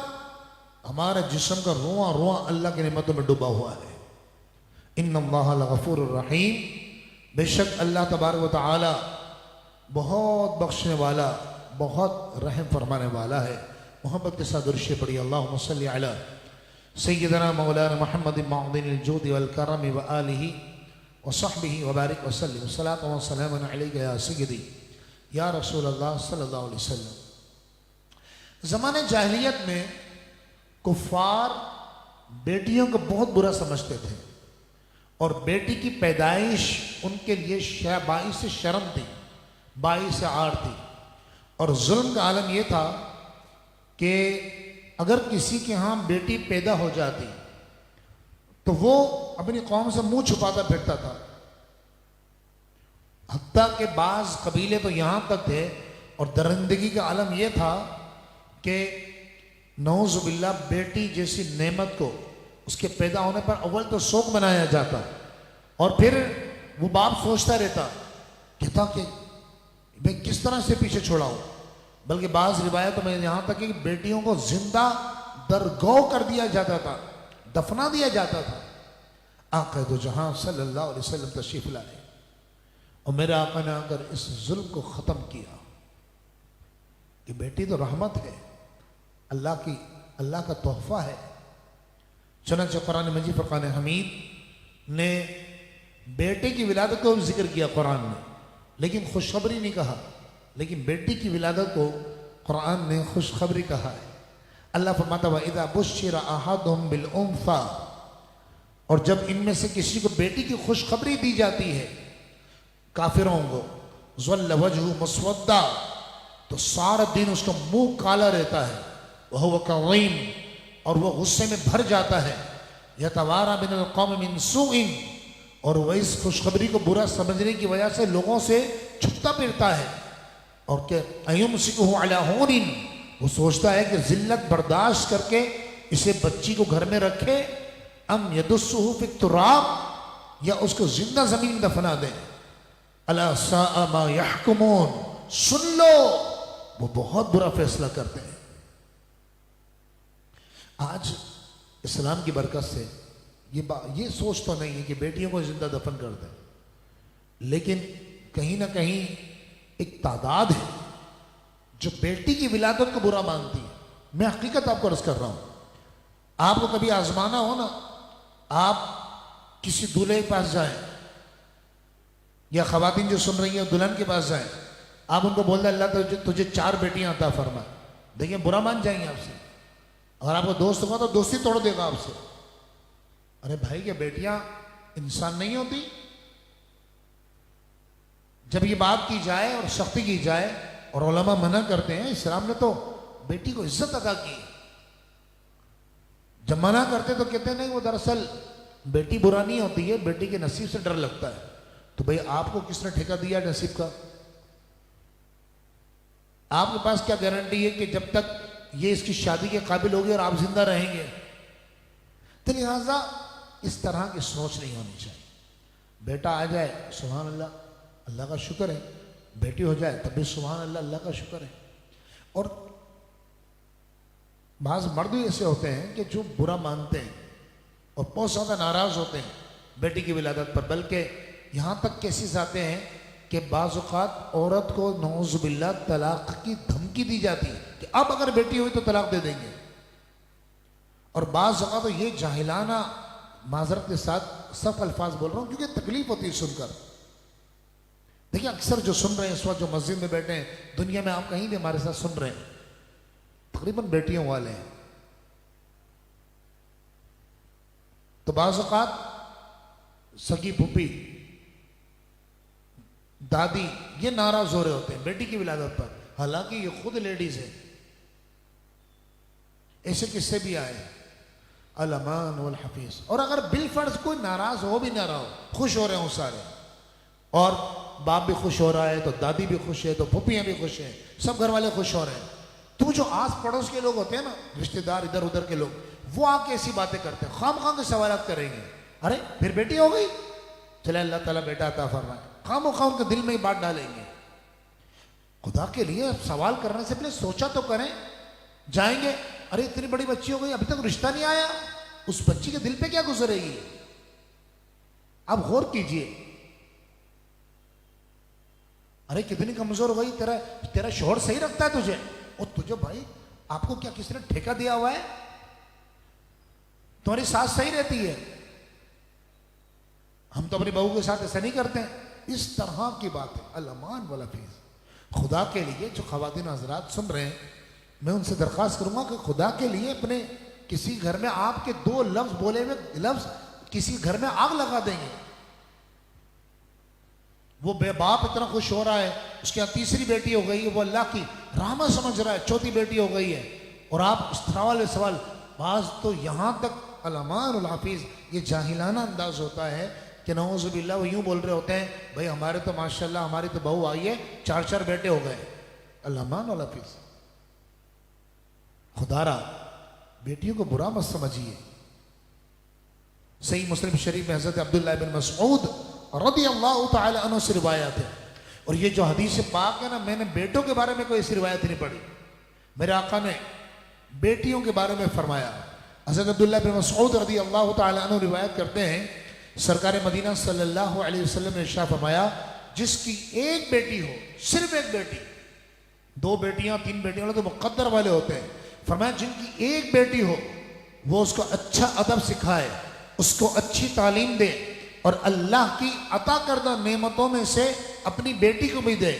हमारे जिस्म का रोआ रोआ अल्लाह की नेमतों में डूबा हुआ है। इन्नल्लाह लगफूरुर रहीम, बेशक अल्लाह तबारक व तआला बहुत बख्शने वाला, बहुत रहम फरमाने वाला है। मोहब्बत के साथ दुरूद पढ़िए, अल्लाहुम्मा सल्ली अला सय्यिदना मौलाना मुहम्मद मअदिनिल जूदि वल करम व आलिहि व सहबिहि व बारिक व सल्लिम सलातु व सलामुन अलैका या सय्यदी या रसूल अल्लाह सल्लल्लाहु अलैहि वसल्लम। ज़माने जाहिलियत में कुफ़ार बेटियों को बहुत बुरा समझते थे और बेटी की पैदाइश उनके लिए बाइस शर्म थी, बाइस आर थी। और जुल्म का आलम यह था कि अगर किसी के यहाँ बेटी पैदा हो जाती तो वो अपनी कौम से मुंह छुपाता फिरता था। हत्ता के बाज कबीले तो यहाँ तक थे और दरिंदगी का आलम यह था कि नऊज़ुबिल्लाह बेटी जैसी नेमत को उसके पैदा होने पर अव्वल तो शोक मनाया जाता और फिर वो बाप सोचता रहता, कहता कि मैं किस तरह से पीछे छोड़ाऊं। बल्कि बाज़ रिवायत में यहाँ तक कि बेटियों को जिंदा दरगो कर दिया जाता था, दफना दिया जाता था। आका दो जहां सल्लल्लाहु अलैहि वसल्लम तशरीफ लाए और मेरे आका ने आकर इस जुल्म को ख़त्म किया कि बेटी तो रहमत है, अल्लाह का तोहफा है। चुनांचे कुरान मजीद फुरकान हमीद ने बेटे की विलादत को जिक्र किया कुरान ने, लेकिन खुशखबरी नहीं कहा। लेकिन बेटी की विलादत को कुरान ने खुशखबरी कहा है। अल्लाह फरमाता है इज़ा बुश्शिरा अहदुहुम बिल उन्सा, और जब इनमें से किसी को बेटी की खुशखबरी दी जाती है काफिरों को, ज़ल्ल वजहु मुस्वद्दा, तो सारा दिन उसका मुंह काला रहता है। वह कज़ीम, और वह गुस्से में भर जाता है, यतवारा मिनल कौम मिन सूइन, और वह इस खुशखबरी को बुरा समझने की वजह से लोगों से छुपता फिरता है। और क्या अयुमसिकुहु अला हुनिन, वो सोचता है कि जिल्लत बर्दाश्त करके इसे बच्ची को घर में रखे, अम यदुस्सुहु फित तुराब, या उसको जिंदा जमीन में दफना दे। अला साअ मा यहकुमून, सुन लो वो बहुत बुरा फैसला करते हैं। आज इस्लाम की बरकत से ये सोच तो नहीं है कि बेटियों को जिंदा दफन कर दें, लेकिन कहीं ना कहीं एक तादाद है जो बेटी की विलादत को बुरा मानती है। मैं हकीकत आपको अर्ज कर रहा हूं, आपको कभी आजमाना हो ना, आप किसी दूल्हे के पास जाएं या खवातीन जो सुन रही है दुल्हन के पास जाएं, आप उनको बोल दें अल्लाह तुझे 4 बेटियां अता फरमा, देखिए बुरा मान जाएंगे आपसे। अगर आपको दोस्त होगा तो दोस्ती तोड़ देगा आपसे। अरे भाई, क्या बेटियां इंसान नहीं होती? जब ये बात की जाए और सख्ती की जाए, और उलमा मना करते हैं, इस्लाम ने तो बेटी को इज्जत अदा की। जब मना करते तो कहते हैं नहीं, वो दरअसल बेटी बुरा नहीं होती है, बेटी के नसीब से डर लगता है। तो भाई आपको किसने ठेका दिया नसीब का? आपके पास क्या गारंटी है कि जब तक ये इसकी शादी के काबिल होगी और आप जिंदा रहेंगे? तो लिहाजा इस तरह की सोच नहीं होनी चाहिए। बेटा आ जाए सुभान अल्लाह, अल्लाह का शुक्र है, बेटी हो जाए तब भी सुभान अल्लाह, अल्लाह का शुक्र है। और बाज़ मर्द भी ऐसे होते हैं कि जो बुरा मानते हैं और बहुत ज़्यादा नाराज़ होते हैं बेटी की विलादत पर, बल्कि यहाँ तक केसेस आते हैं कि बाज़ औक़ात औरत को नौज़ुबिल्लाह तलाक की धमकी दी जाती है कि अब अगर बेटी हुई तो तलाक दे देंगे। और बाज़ औक़ात तो ये जाहिलाना, माजरत के साथ सख्त अल्फाज बोल रहा हूँ क्योंकि तकलीफ होती है सुनकर। देखिए अक्सर जो सुन रहे हैं इस वक्त, जो मस्जिद में बैठे हैं, दुनिया में आप कहीं भी हमारे साथ सुन रहे हैं, तकरीबन बेटियों वाले हैं। तो बाज़ औक़ात सगी फूफी, दादी ये नाराज हो रहे होते हैं बेटी की विलादत पर, हालांकि ये खुद लेडीज है। ऐसे किस्से भी आए, अल-अमान वल हफीज। और अगर बिलफर्ज कोई नाराज हो भी ना रहा हो, खुश हो रहे हो सारे, और बाप भी खुश हो रहा है तो दादी भी खुश है तो फूफियां भी खुश हैं, सब घर वाले खुश हो रहे हैं, तो जो आस पड़ोस के लोग होते हैं ना, रिश्तेदार इधर उधर के लोग, वो आके ऐसी बातें करते हैं, खाम के सवालात करेंगे। अरे फिर बेटी हो गई, चले अल्लाह ताला बेटा अता फरमाए, खाम उनके दिल में ही बात डालेंगे। खुदा के लिए सवाल करने से पहले सोचा तो करें। जाएंगे, अरे इतनी बड़ी बच्ची हो गई अभी तक रिश्ता नहीं आया, उस बच्ची के दिल पे क्या गुजरेगी? अब गौर कीजिए। अरे कितनी कमजोर हो गई, तेरा शोहर सही रखता है तुझे, और तुझे भाई आपको क्या किसी ने ठेका दिया हुआ है? तुम्हारी सास सही रहती है, हम तो अपनी बहू के साथ ऐसा नहीं करते हैं। इस तरह की बात है। अल-अमान वल हफीज। खुदा के लिए जो खवातीन हजरात सुन रहे हैं, मैं उनसे दरख्वास्त करूंगा कि खुदा के लिए अपने किसी घर में आपके 2 लफ्ज बोले हुए लफ्ज किसी घर में आग लगा देंगे। वो बेबाप इतना खुश हो रहा है, उसके यहाँ तीसरी बेटी हो गई है, वो अल्लाह की रहमत समझ रहा है, चौथी बेटी हो गई है, और आप इस तरह वाले सवाल। बाज तो यहां तक अल-अमान वल हफीज, ये जाहिलाना अंदाज होता है कि नऊज़ुबिल्लाह वो यूं बोल रहे होते हैं, भाई हमारे तो माशाल्लाह हमारी तो बहू आई है, 4 बेटे हो गए। अल-अमान वल हफीज। खुदारा बेटियों को बुरा मत समझिए। सही मुस्लिम शरीफ में हजरत अब्दुल्लाह बिन मसऊद रदियल्लाहु ताला अन्हु से रिवायत है, और ये जो हदीस पाक है ना, मैंने बेटों के बारे में कोई ऐसी रिवायत नहीं पढ़ी, मेरे आका ने बेटियों के बारे में फरमाया। हजरत अब्दुल्लाह बिन मसऊद रदियल्लाहु ताला अन्हु रिवायत करते हैं, सरकार मदीना सल्लल्लाहु अलैहि वसल्लम ने इरशाद फरमाया, जिसकी एक बेटी हो, सिर्फ एक बेटी, 2 बेटियां 3 बेटियां वाले तो मुकद्दर वाले होते हैं, फरमाया जिनकी एक बेटी हो वो उसको अच्छा अदब सिखाए, उसको अच्छी तालीम दे, और अल्लाह की अता करदा नेमतों में से अपनी बेटी को भी दे,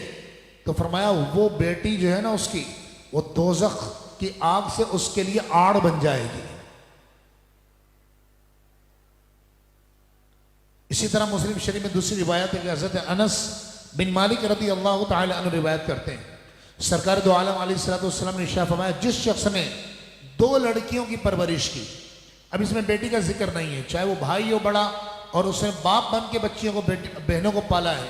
तो फरमाया वो बेटी जो है ना उसकी, वो दोज़ख की आग से उसके लिए आड़ बन जाएगी। इसी तरह मुस्लिम शरीफ में दूसरी रिवायत है कि हज़रत अनस बिन मालिक रज़ी अल्लाह ताला अन्हु रिवायत करते हैं, सरकार दो आलम अलैहिस्सलातु वस्सलाम ने इरशाद फरमाया, जिस शख्स ने 2 लड़कियों की परवरिश की। अब इसमें बेटी का जिक्र नहीं है, चाहे वो भाई हो बड़ा और उसने बाप बन के बच्चियों को बहनों को पाला है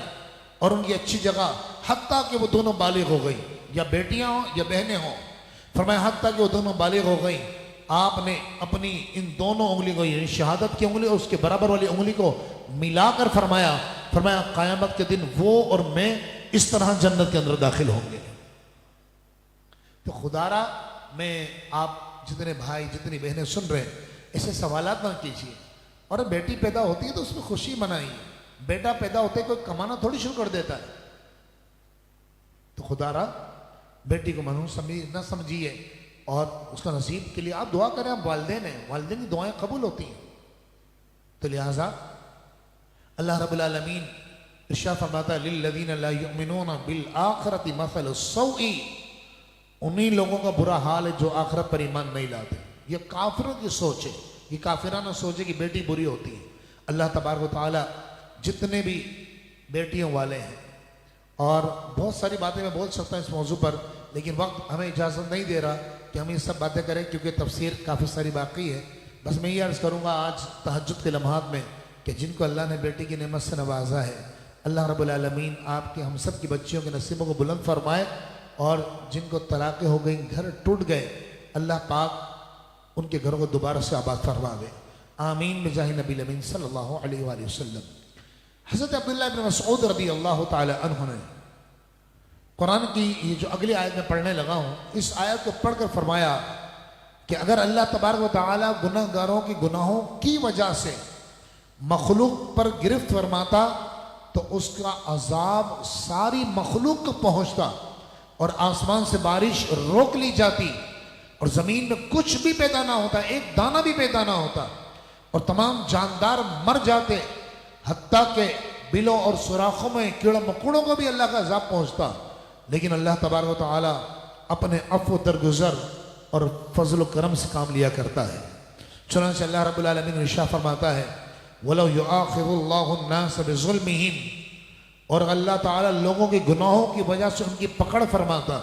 और उनकी अच्छी जगह, हत्ता कि वो दोनों बालिग हो गई, या बेटियां हो या बहनें हो। फरमाया हत्ता कि वो दोनों बालिग हो गई, आपने अपनी इन दोनों उंगली को, यानी शहादत की उंगली और उसके बराबर वाली उंगली को मिलाकर फरमाया क़यामत के दिन वो और मैं इस तरह जन्नत के अंदर दाखिल होंगे। तो खुदारा मैं आप जितने भाई जितनी बहनें सुन रहे हैं, ऐसे सवालात ना कीजिए। और बेटी पैदा होती है तो उसमें खुशी मनाइए। बेटा पैदा होते कोई कमाना थोड़ी शुरू कर देता है। तो खुदारा बेटी को मनहूस ना समझिए और उसका नसीब के लिए आप दुआ करें। आप वालिदैन हैं, वालिदैन की दुआएं कबूल होती हैं। तो लिहाजा अल्लाह रब्बुल आलमीन इरशाद फरमाता है लिल्लज़ीना ला युमिनूना बिल आखिरति मसलु सौई, उन्हीं लोगों का बुरा हाल है जो आखिरत पर ईमान नहीं लाते। ये काफिरों की सोच है, ये काफिराना सोच है कि बेटी बुरी होती है। अल्लाह तबारक व तआला जितने भी बेटियों वाले हैं, और बहुत सारी बातें मैं बोल सकता हूँ इस मौजू पर, लेकिन वक्त हमें इजाज़त नहीं दे रहा कि हम ये सब बातें करें क्योंकि तफसीर काफ़ी सारी बाकी है। बस मैं ये अर्ज़ करूँगा आज तहज्जुद के लम्हात में कि जिनको अल्लाह ने बेटी की नेमत से नवाजा है, अल्लाह रब्बुल आलमीन आपके हम सब की बच्चियों के नसीबों को बुलंद फरमाए। और जिनको तलाक़ें हो गई, घर टूट गए, अल्लाह पाक उनके घरों को दोबारा से आबाद फरमा दे। आमीन बिजाहि नबी अमीन सल्लल्लाहु अलैहि वसल्लम। हज़रत अब्दुल्लाह इब्न मसऊद रज़ी अल्लाह तआला अन्हु ने कुरान की ये जो अगली आयत में पढ़ने लगा हूँ, इस आयत को पढ़कर फरमाया कि अगर अल्लाह तबारक व तआला गुनहगारों की गुनाहों की वजह से मखलूक पर गिरफ्त फरमाता तो उसका अजाब सारी मखलूक को पहुंचता और आसमान से बारिश रोक ली जाती और जमीन में कुछ भी पैदा ना होता, एक दाना भी पैदा ना होता, और तमाम जानदार मर जाते, हत्ता के बिलों और सुराखों में कीड़ा मकोड़ों को भी अल्लाह का अजाब पहुंचता। लेकिन अल्लाह तबारक व तआला अपने अफ़्व दरगुज़र और फजल व करम से काम लिया करता है। चुनांचे अल्लाह रब्बुल आलमीन इरशाद फरमाता है वलो युआखिरुल्लाहु अन्नास बिज़ुल्मिहिम, और अल्लाह ताला लोगों के गुनाहों की वजह से उनकी पकड़ फरमाता,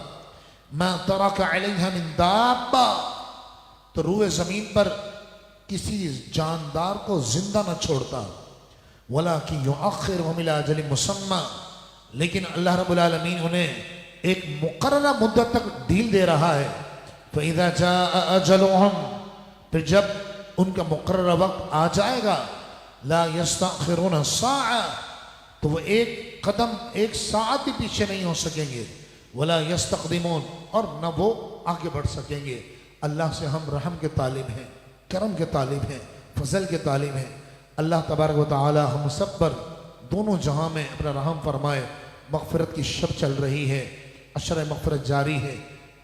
मा तरका अलैहा मिन दाब्बा, तो रूए ज़मीन पर किसी जानदार को जिंदा न छोड़ता, वलाकिन युअख्खिरुहुम इला अजलिन मुसम्मा, लेकिन अल्लाह रब्बुल आलमीन उन्हें एक मुकर्ररा मुद्दत तक ढील दे रहा है। फ़इज़ा जाअ अजलुहुम, फिर जब उनका मुकर्ररा वक्त आ जाएगा, ला यस्तअखिरुना साअ, तो वो एक कदम एक साथ भी पीछे नहीं हो सकेंगे, वला यस्तक़दिमून, और न वो आगे बढ़ सकेंगे। अल्लाह से हम रहम के तालिब हैं, करम के तालिब हैं, फजल के तालिब हैं। अल्लाह तबारक व तआला हम सब पर दोनों जहां में अपना रहम फरमाए। मग़फ़िरत की शब चल रही है, अशर मग़फ़िरत जारी है,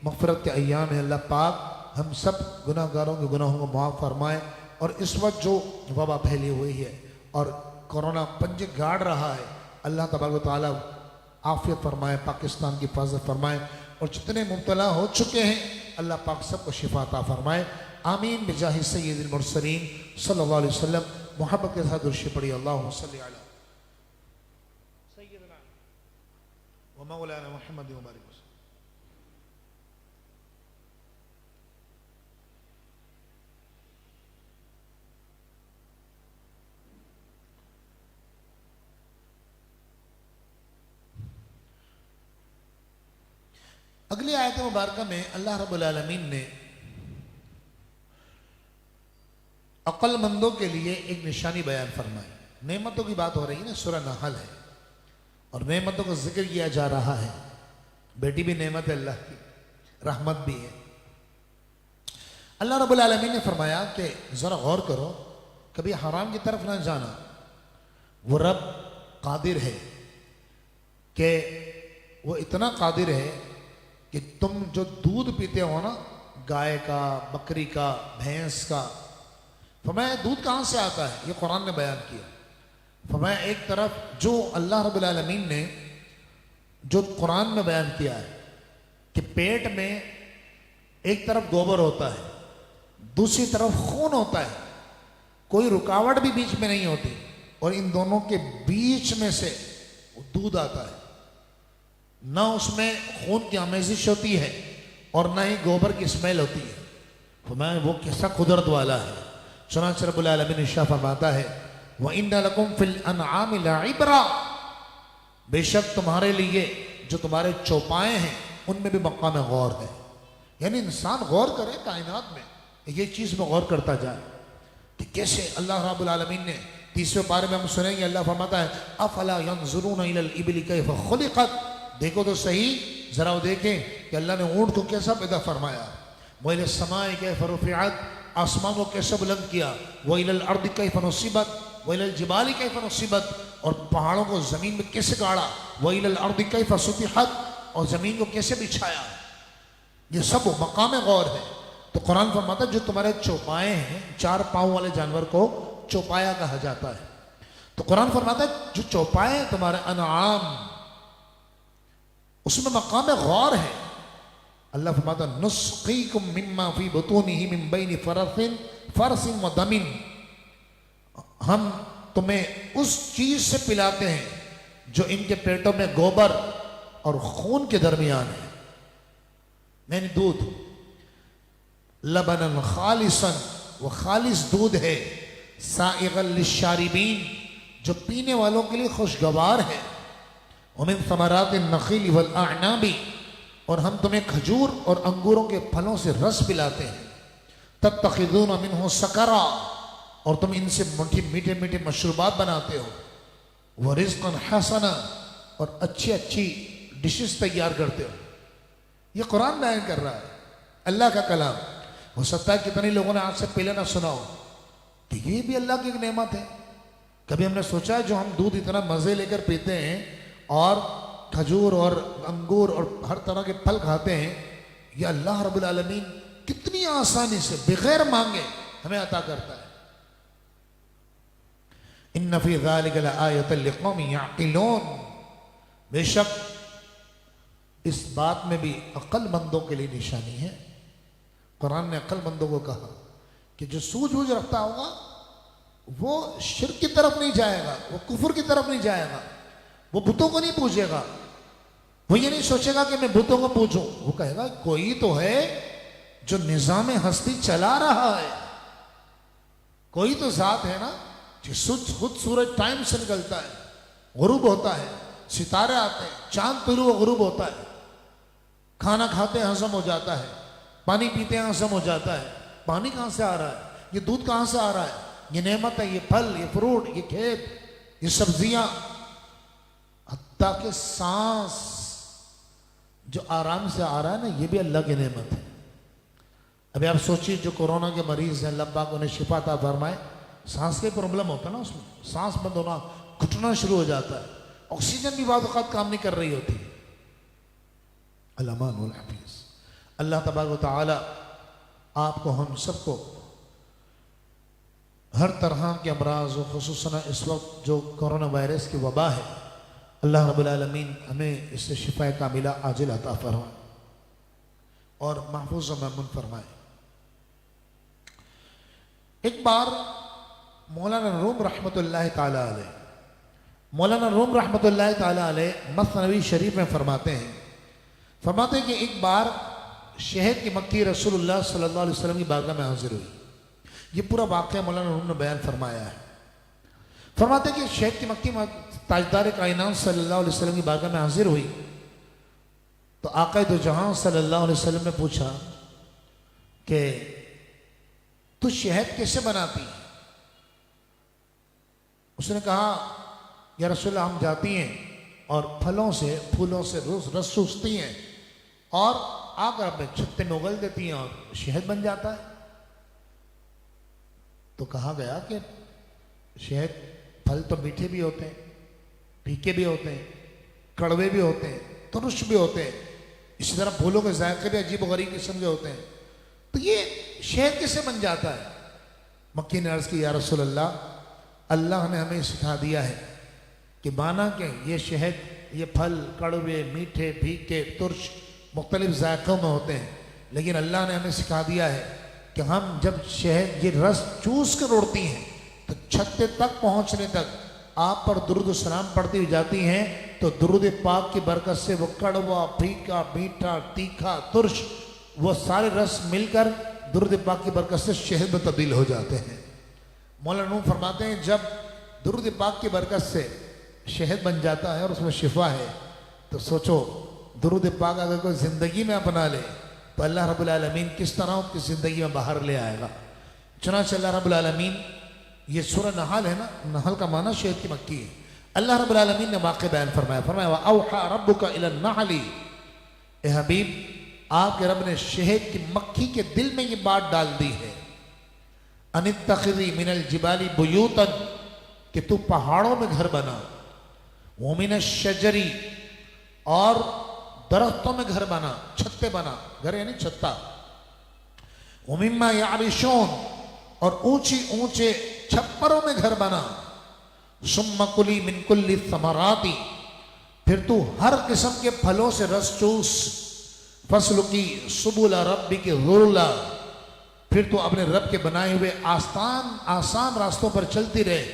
मग़फ़िरत के अय्याम है। अल्लाह पाक हम सब गुनाहगारों के गुनाहों को माफ़ फरमाए। और इस वक्त जो वबा फैली हुई है और कोरोना पंजे गाड़ रहा है, अल्लाह तबारक व तआला आफियत फरमाए, पाकिस्तान की हिफाजत फरमाए, और जितने मुब्तला हो चुके हैं अल्लाह पाक सबको शिफा अता फरमाए। आमीन बिजाहि सय्यिदिल मुरसलीन सल्लल्लाहु अलैहि वसल्लम। मोहब्बत के साथ दुरूद पढ़िए, अल्लाहुम्मा सल्लि अला सय्यिदिना व मौलाना मुहम्मद व बारिक वसल्लम। अगली आयत मुबारक में अल्लाह रब्बुल आलमीन ने अक्लमंदों के लिए एक निशानी बयान फरमाई। नेमतों की बात हो रही है ना, सूरह नहल है और नेमतों का जिक्र किया जा रहा है। बेटी भी नेमत है अल्लाह की, रहमत भी है। अल्लाह रब्बुल आलमीन ने फरमाया कि जरा गौर करो, कभी हराम की तरफ ना जाना। वो रब कादिर है कि वो इतना कादिर है कि तुम जो दूध पीते हो ना, गाय का, बकरी का, भैंस का, फरमाया दूध कहाँ से आता है, ये कुरान ने बयान किया। फरमाया एक तरफ जो अल्लाह रब्बुल आलमीन ने जो कुरान में बयान किया है कि पेट में एक तरफ गोबर होता है, दूसरी तरफ खून होता है, कोई रुकावट भी बीच में नहीं होती, और इन दोनों के बीच में से दूध आता है। ना उसमें खून की आमेजिश होती है और ना ही गोबर की स्मेल होती है। फरमाया वो कैसा कुदरत वाला है। चुनांचे रब्बुल आलमीन इरशाद फरमाता है व इन्ना लकुम फिल अनआमि लइब्रा, बेशक तुम्हारे लिए जो तुम्हारे चौपाए हैं उनमें भी मकाम गौर है। यानी इंसान गौर करे कायनात में, ये चीज में गौर करता जाए कि कैसे अल्लाह रब्बुल आलमीन ने 30वें पारे में हम सुनेंगे अल्लाह फरमाता है अफला यंजुरून इलल इबली कैफ खुलिकत, देखो तो सही, जरा वो देखें कि अल्लाह ने ऊंट को कैसा पैदा फरमाया। वह समाए कैफ रुफिअत, आसमान को कैसे बुलंद किया। वह इलल अर्द कैफ नुसिबत, वह इलल जिबाली कैफ नुसिबत, और पहाड़ों को जमीन में कैसे गाड़ा। वह इलल अर्द कैफ सुतिहत, और जमीन को कैसे बिछाया। ये सब मकाम गौर है। तो कुरान फरमाता है जो तुम्हारे चौपाए हैं, 4 पांव वाले जानवर को चौपाया कहा जाता है। तो कुरान फरमाता है जो चौपाए हैं तुम्हारे अनआम, उसमें मकाम गौर है। अल्लाह फरमाता नुस्कीकुम मिम्मा फी बुतूनिही मिन बैनि फरसिन व दमिन, हम तुम्हें उस चीज से पिलाते हैं जो इनके पेटों में गोबर और खून के दरमियान है, यानी दूध। लबनन खालिसन, वो खालिस दूध है। साइगल लिशारिबीन, जो पीने वालों के लिए खुशगवार है। वमिन समरात नखील वल अअनाबी, और हम तुम्हें खजूर और अंगूरों के फलों से रस पिलाते हैं। तत्तखिज़ून मिन्हु सकरा, और तुम इनसे मीठे मीठे मशरूबात बनाते हो। व रिज़्क़न हसना, और अच्छी अच्छी डिशेस तैयार करते हो। ये कुरान बयान कर रहा है, अल्लाह का कलाम। हो सकता है कितने लोगों ने आज से पहले ना सुना हो, तो ये भी अल्लाह की एक नेमत है। कभी हमने सोचा है जो हम दूध इतना मज़े लेकर पीते हैं और खजूर और अंगूर और हर तरह के फल खाते हैं, ये अल्लाह रब्बुल आलमीन कितनी आसानी से बगैर मांगे हमें अता करता है। इन्न फी ज़ालिका लआयतन लिक़ौमिन यअक़िलून, बेशक इस बात में भी अक्लमंदों के लिए निशानी है। कुरान ने अक्लमंदों को कहा कि जो सूझबूझ रखता होगा वो शिर्क की तरफ नहीं जाएगा, वो कुफर की तरफ नहीं जाएगा, वो बुतों को नहीं पूजेगा। वो ये नहीं सोचेगा कि मैं बुतों को पूजूं, वो कहेगा कोई तो है जो निजाम हस्ती चला रहा है, कोई तो जात है ना जो खुद सूरज टाइम से निकलता है, गुरूब होता है, सितारे आते हैं, चांद तुलू गुरूब होता है, खाना खाते हैं हजम हो जाता है, पानी पीते हैं हजम हो जाता है। पानी कहाँ से आ रहा है, ये दूध कहाँ से आ रहा है, ये नेमत है, ये फल, ये फ्रूट, ये खेत, ये सब्जियां, हत्ता के सांस जो आराम से आ रहा है ना, ये भी अल्लाह की नेमत है। अभी आप सोचिए जो कोरोना के मरीज हैं, अल्लाह पाक उन्हें शिफा अता फरमाए, सांस के प्रॉब्लम होता है ना, उसमें सांस बंद होना, घुटना शुरू हो जाता है, ऑक्सीजन भी बाद वक़्त काम नहीं कर रही होती। अल्लाह हाफिज। अल्लाह तबारक व तआला आपको हम सबको हर तरह के अमराज और खुसूसन इस वक्त जो कोरोना वायरस की वबा है, अल्लाह रब्बुल आलमीन हमें इससे शिफा कामिला आजिल अता फरमाए और महफूज व मअमून फरमाए। एक बार मौलाना रूम रहमतुल्लाह ताला अलैह, मौलाना रूम रहमतुल्लाह ताला अलैह मसनवी शरीफ में फरमाते हैं कि एक बार शहद की मक्खी रसूलुल्लाह सल्लल्लाहु अलैहि वसल्लम की बारगाह में हाजिर हुई। ये पूरा वाक़या मौलाना रूम ने बयान फरमाया है। फरमाते कि शहद की मक्खी ताजदार कायनात सल्लल्लाहु अलैहि वसल्लम की बारगाह में हाजिर हुई तो आका दो जहां सल्लल्लाहु अलैहि वसल्लम ने पूछा कि तू शहद कैसे बनाती है? उसने कहा या रसूल हम जाती हैं और फलों से फूलों से रस चूसती हैं और आकर अपने छत्ते में उगल देती हैं और शहद बन जाता है। तो कहा गया कि शहद फल तो मीठे भी होते हैं, फीके भी होते हैं, कड़वे भी होते हैं, तुरुष भी होते हैं, इसी तरह फूलों के जायके भी अजीब गरीब किस्म के होते हैं। तो ये शहद कैसे बन जाता है? मक्की ने अर्ज की या रसूल अल्लाह, अल्लाह ने हमें सिखा दिया है कि माना के ये शहद, ये फल कड़वे, मीठे, फीके, तुर्श मुख्तलिफ जायकों में होते हैं, लेकिन अल्लाह ने हमें सिखा दिया है कि हम जब शहद ये रस चूस कर उड़ती हैं तो छत्ते तक पहुंचने तक आप पर दुरूद सलाम पढ़ती हुई जाती हैं, तो दुरूद पाक की बरकत से वो कड़वा, फीका, मीठा, तीखा, तुर्श, वो सारे रस मिलकर दुरूद पाक की बरकत से शहद में तब्दील हो जाते हैं। मौलाना नूम फरमाते हैं जब दुरूद पाक की बरकत से शहद बन जाता है और उसमें शिफा है, तो सोचो दुरूद पाक अगर कोई ज़िंदगी में अपना ले तो अल्लाह रब्बुल आलमीन किस तरह उसकी ज़िंदगी में बाहर ले आएगा। चुनांचे अल्लाह रब्बुल आलमीन, ये सूरह नहल है ना, नहल का माना शहद की मक्की है। अल्लाह रब्बुल आलमीन ने वाक़या बयान फरमाया औहा रब्बुका इला नहली, ए हबीब आपके रब ने शहद की मक्खी के दिल में ये बात डाल दी है, अनित्तखिज़ी मिनल जिबाली बुयूतन, कि तू पहाड़ों में घर बना, वो मिनश शजरी, और दरख्तों में घर बना, छत्ते बना, घर यानी छत्ता, वो मिम्मा यारिशून, और ऊंची ऊंचे छप्परों में घर बना, सुम्मा कुली मिन कुल्ली समराती, फिर तू हर किस्म के फलों से रस चूस, फसल की सुबुला रब्बी के ज़ुल्ला, फिर तू अपने रब के बनाए हुए आसान रास्तों पर चलती रहे।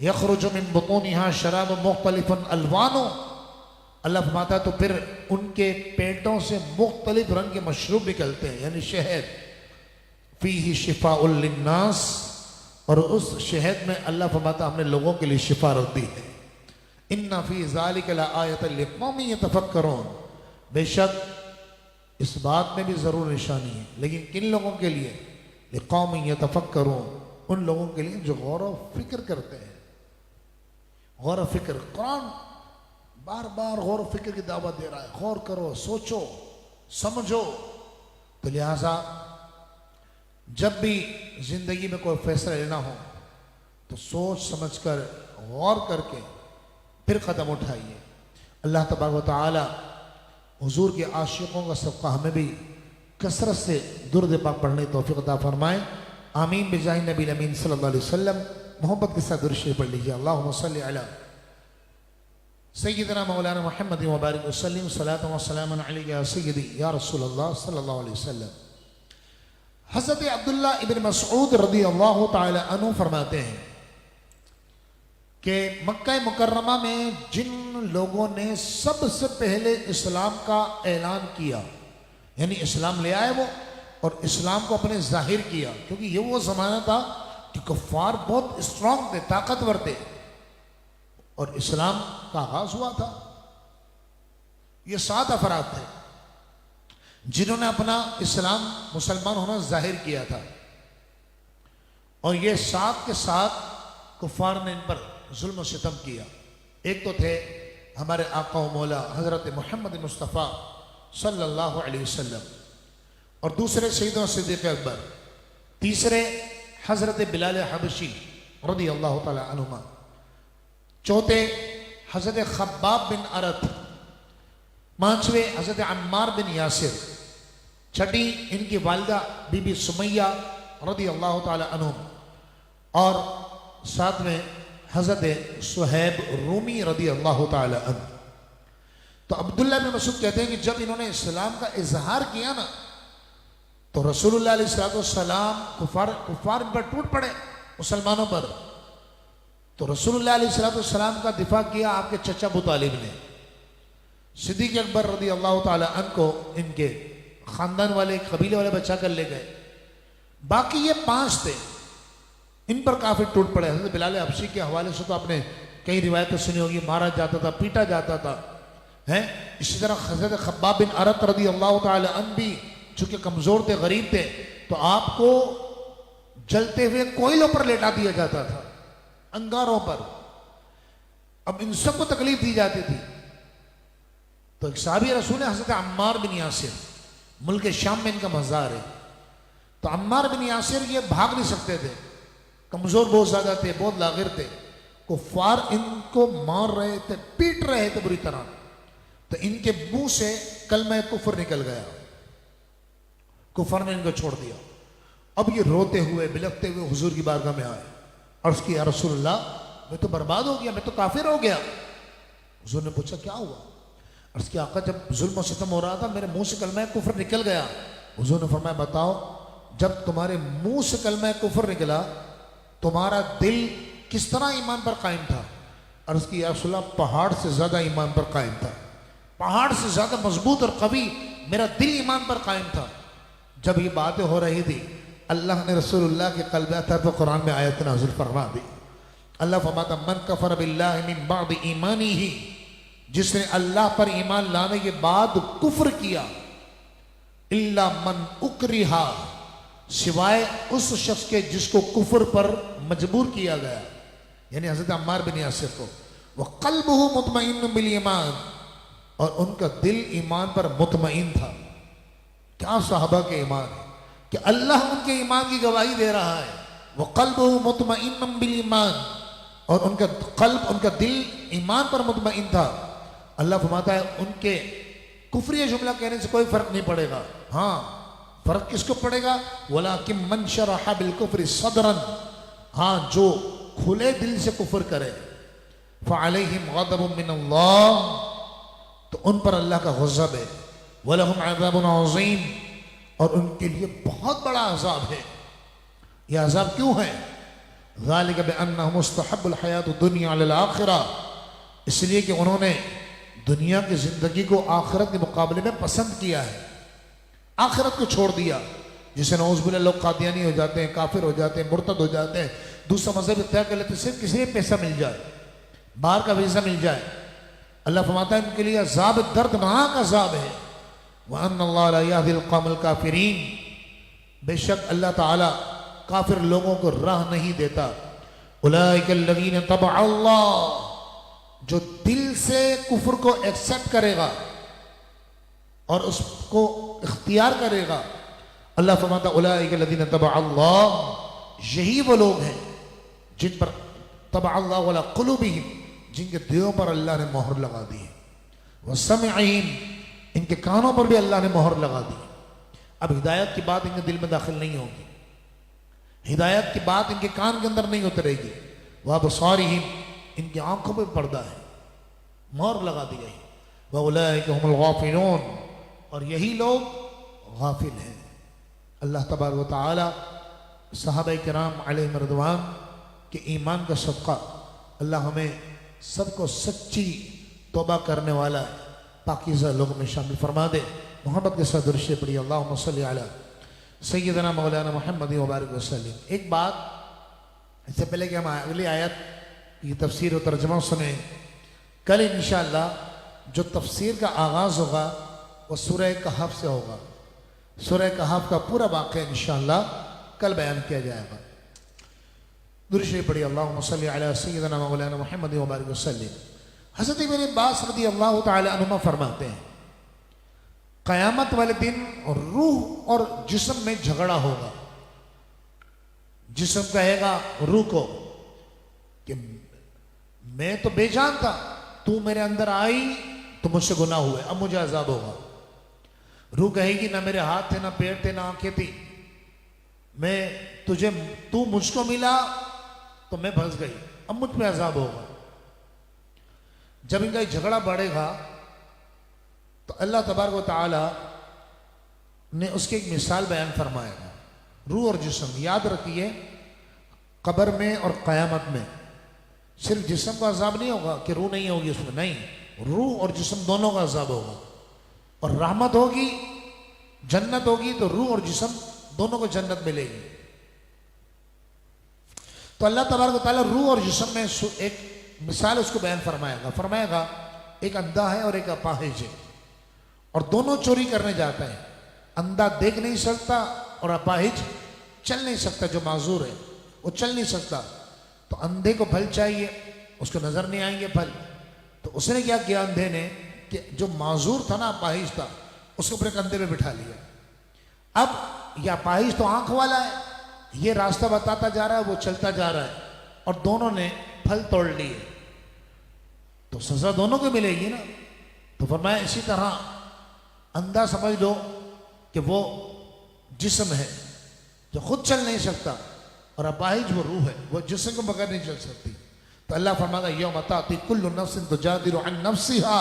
यखरुजु मिन बुतूनिहा शराब मुख्तलिफन अल्वानो, अल्लाह फरमाता तो फिर उनके पेटों से मुख्तलिफ रंग के मशरूब निकलते हैं, यानी शहद, फीही शिफाउल लिन्नास, और उस शहद में अल्लाह फरमाता हमने लोगों के लिए शिफा रख दी है। इन्ना फी ज़ालिका लआयतन लिक़ौमिन यतफ़क्करून, बेशक इस बात में भी ज़रूर निशानी है, लेकिन किन लोगों के लिए? लिक़ौमिन यतफ़क्करून, उन लोगों के लिए जो गौर व फिक्र करते हैं। गौर व फिक्र, कुरान बार बार गौर व फिक्र की दावत दे रहा है, गौर करो, सोचो, समझो। तो लिहाजा जब भी जिंदगी में कोई फैसला लेना हो तो सोच समझकर गौर करके फिर कदम उठाइए। अल्लाह तबारक व तआला हुजूर के आशिकों का सबका हमें भी कसरत से दुरूद पाक पढ़ने की तौफीक अता फरमाए। आमीन बिजाहि नबी अमीन सल्लल्लाहु अलैहि वसल्लम। मोहब्बत के साथ दुरूद शरीफ पढ़ लीजिए। अल्लाहुम्मा सल्लि अला सय्यिदना मौलाना मुहम्मद व बारिक वसल्लिम सलातन व सलामन अलैका या सय्यदी या रसूलल्लाह सल्लल्लाहु अलैहि वसल्लम। हज़रत अब्दुल्ला इब्न मसऊद रज़ियल्लाहु ताला अन्हु फरमाते हैं कि मक्का मुकर्रमा में जिन लोगों ने सबसे पहले इस्लाम का ऐलान किया, यानी इस्लाम ले आए वो और इस्लाम को अपने जाहिर किया, क्योंकि ये वो ज़माना था कि कुफ़ार बहुत स्ट्रांग थे, ताकतवर थे, और इस्लाम का आगाज हुआ था। ये 7 अफराद थे जिन्होंने अपना इस्लाम मुसलमान होना जाहिर किया था, और ये 7 के 7 कुफ़ार ने इन पर जुल्म और सितम किया। एक तो थे हमारे आका व मौला हज़रत मोहम्मद मुस्तफ़ा सल्लल्लाहु अलैहि वसल्लम, और दूसरे सैयदना सिद्दीक़ अकबर, तीसरे हज़रत बिलाल हबशी रज़ियल्लाहु ताला अन्हुमा, चौथे हज़रत खब्बाब बिन अरत, पांचवें हज़रत अम्मार बिन यासिर, छठी इनकी वालिदा बीबी सुमैया रज़ियल्लाहु ताला अन्हुम, और सातवें हज़रत सुहैब रूमी रज़ियल्लाहु ताला अन्हु। तो अब्दुल्ला बिन मसूद कहते हैं कि जब इन्होंने इस्लाम का इजहार किया ना, तो रसूलुल्लाह अलैहि सलाम कुफार इन पर टूट पड़े, मुसलमानों पर। तो रसूलुल्लाह अलैहि सलाम का दिफा किया आपके चचा अबू तालिब ने। सिद्दीक़ अकबर रज़ियल्लाहु ताला अन्हु को इनके खानदान वाले, कबीले वाले बचा कर ले गए। बाकी ये 5 थे, इन पर काफी टूट पड़े। हज़रत बिलाल हबशी के हवाले से तो आपने कई रिवायतें सुनी होगी, मारा जाता था, पीटा जाता था, हैं। इसी तरह हज़रत खब्बाब बिन अरत रज़ियल्लाहु ताला अन्हु भी चूंकि कमज़ोर थे, गरीब थे, तो आपको जलते हुए कोयलों पर लेटा दिया जाता था, अंगारों पर। अब इन सबको तकलीफ दी जाती थी। तो एक साहबी रसूल है हज़रत अम्मार बिन यासिर, मुल्क शाम में इनका मज़ार है। तो अम्मार बिन यासिर ये भाग नहीं सकते थे, कमज़ोर बहुत ज़्यादा थे, बहुत लागिर थे। कुफ़ार इनको मार रहे थे, पीट रहे थे बुरी तरह। तो इनके मुंह से कलमा कुफ्र निकल गया, कुफर ने इनको छोड़ दिया। अब ये रोते हुए बिलखते हुए हुजूर की बारगाह में आए, अर्ज़ किया या रसूलल्लाह, मैं तो बर्बाद हो गया, मैं तो काफिर हो गया। हुजूर ने पूछा क्या हुआ? अर्ज़ किया आका, जब जुल्म और सितम हो रहा था मेरे मुंह से कलमा कुफ्र निकल गया। हुजूर ने फरमाया बताओ, जब तुम्हारे मुंह से कलमा कुफ्र निकला तुम्हारा दिल किस तरह ईमान पर कायम था? अर्ज़ किया या रसूलल्लाह, पहाड़ से ज्यादा ईमान पर कायम था, पहाड़ से ज्यादा मजबूत और कवी मेरा दिल ईमान पर कायम था। जब ये बातें हो रही थी अल्लाह ने रसूलुल्लाह के कल्ब अतर पर कुरान में आयत नाज़िल फरमा दी। अल्लाह फरमाता मन कफर बिल्लाहि मिन बाद ईमानिही, जिसने अल्लाह पर ईमान लाने के बाद कुफ्र किया, इल्ला मन उकरिहा, सिवाय उस शख्स के जिसको कुफ्र पर मजबूर किया गया, यानी हज़रत अम्मार बिन यासिर को। वह क़ल्बुहु मुतमइन्नुन बिल ईमान, और उनका दिल ईमान पर मुतमईन था। क्या सहाबा के ईमान है कि अल्लाह उनके ईमान की गवाही दे रहा है। वह क़ल्बुहु मुतमइन्नुन बिल ईमान, और उनका कल्ब, उनका दिल ईमान पर मुतमईन था। अल्लाह फरमाता है उनके कुफ्रिया जुमला कहने से कोई फर्क नहीं पड़ेगा। हाँ, फर्क किसको पड़ेगा? वलाकिन मन शरहा बिल कुफ्रि सदरन, हाँ जो खुले दिल से कुफ्र करे, फ़अलैहिम ग़ज़बुम मिनल्लाह, तो उन पर अल्लाह का ग़ज़ब है। वलहुम अज़ाबुन अज़ीम, और उनके लिए बहुत बड़ा अज़ाब है। यह अज़ाब क्यों है? ज़ालिका बिअन्नहुम मुस्तहब्बुल हयातुद दुनिया अलल आखिरा, इसलिए कि उन्होंने दुनिया की जिंदगी को आखिरत के मुकाबले में पसंद किया है, आखिरत को छोड़ दिया। जिसे नौज़ुबिल्लाह लोग कादियानी हो जाते हैं, काफिर हो जाते हैं, मुर्तद हो जाते हैं, दूसरा मज़हब इख्तियार कर लेते, सिर्फ किसी पैसा मिल जाए, बाहर का वीज़ा मिल जाए। अल्लाह फरमाता है उनके लिए अज़ाब दर्दनाक अज़ाब है। व अन्नल्लाह ला यहदिल कौमल काफिरीन, बेशक अल्लाह ताला काफिर लोगों को राह नहीं देता। उलाइकल लज़ीना तबअल्लाह, जो दिल से कुफ्र को एक्सेप्ट करेगा और उसको इख्तियार करेगा, अल्लाह फरमाता उलाइकल लज़ीना तबअल्लाह, यही वो लोग हैं जिन पर तबअल्लाह अला क़ुलूबिहिम, जिनके दिलों पर अल्लाह ने मोहर लगा दी है। व समइहिम, इनके कानों पर भी अल्लाह ने मोहर लगा दी। अब हिदायत की बात इनके दिल में दाखिल नहीं होगी, हिदायत की बात इनके कान के अंदर नहीं उतरेगी। वह बसारिहिम, इनकी आंखों पर पर्दा है, मोहर लगा दी गई। वह उलाइका हुमुल गाफिलून, और यही लोग गाफिल हैं। अल्लाह तबारक व तआला सहाबा किराम अलैहिम रिदवान के ईमान का सदका अल्लाह हमें सबको सच्ची तौबा करने वाला पाकीज़ा लोगों में शामिल फरमा दे। मोहब्बत के साथ दुरूद पढ़िए, अल्लाहुम्मा सल्लि अला सय्यदना मौलाना मुहम्मद व बारिक वसल्लम। एक बात, इससे पहले कि हम अगली आयत की तफसीर और तर्जुमा सुने, कल इंशाअल्लाह जो तफसीर का आगाज़ होगा वह सूरह कहफ से होगा। सूरह कहफ का पूरा वाक़या इंशाअल्लाह कल बयान किया जाएगा। दुरूद शरीफ पढ़िए, अल्लाहुम्मा सल्लि अला सय्यदना मौलाना मुहम्मद व बारिक वसल्लम। हज़रत इब्न अब्बास रज़ियल्लाहु तआला अन्हुमा फरमाते हैं, क़यामत वाले दिन रूह और जिस्म में झगड़ा होगा। जिस्म कहेगा रूह को कि मैं तो बेजान था, तू मेरे अंदर आई तो मुझसे गुनाह हुए, अब मुझे अजाब होगा। रूह कहेगी ना मेरे हाथ थे, ना पैर थे, ना आंखें थी, तू मुझको मिला तो मैं फंस गई, अब मुझ पे अजाब होगा। जब इनका झगड़ा बढ़ेगा तो अल्लाह तबारक व तआला ने उसकी एक मिसाल बयान फरमाएगा। रूह और जिस्म, याद रखिए, कब्र में और क़यामत में सिर्फ जिस्म का अजाब नहीं होगा कि रूह नहीं होगी उसमें, नहीं, रूह और जिस्म दोनों का अजाब होगा। और रहमत होगी, जन्नत होगी, तो रूह और जिस्म दोनों को जन्नत मिलेगी। तो अल्लाह तबारक व तआला रूह और जिस्म में एक मिसाल उसको बयान फरमाएगा एक अंधा है और एक अपाहिज है, और दोनों चोरी करने जाते हैं। अंधा देख नहीं सकता और अपाहिज चल नहीं सकता, जो माजूर है वो चल नहीं सकता। तो अंधे को फल चाहिए, उसको नजर नहीं आएंगे फल, तो उसने क्या किया, अंधे ने, कि जो माजूर था ना, अपाहिज था, उसको अपने कंधे पे बिठा लिया। अब यह अपाहिज तो आंख वाला है, ये रास्ता बताता जा रहा है, वो चलता जा रहा है, और दोनों ने फल तोड़ लिए, तो सजा दोनों को मिलेगी ना। तो फरमाया इसी तरह अंधा समझ लो कि वो जिस्म है जो खुद चल नहीं सकता, और अपाहिज वो रूह है, वो जिस्म को बगैर नहीं चल सकती। तो अल्लाह फरमाता यौम ताती कुल्लु नफ्सिन तुजादिलु अन नफ्सिहा,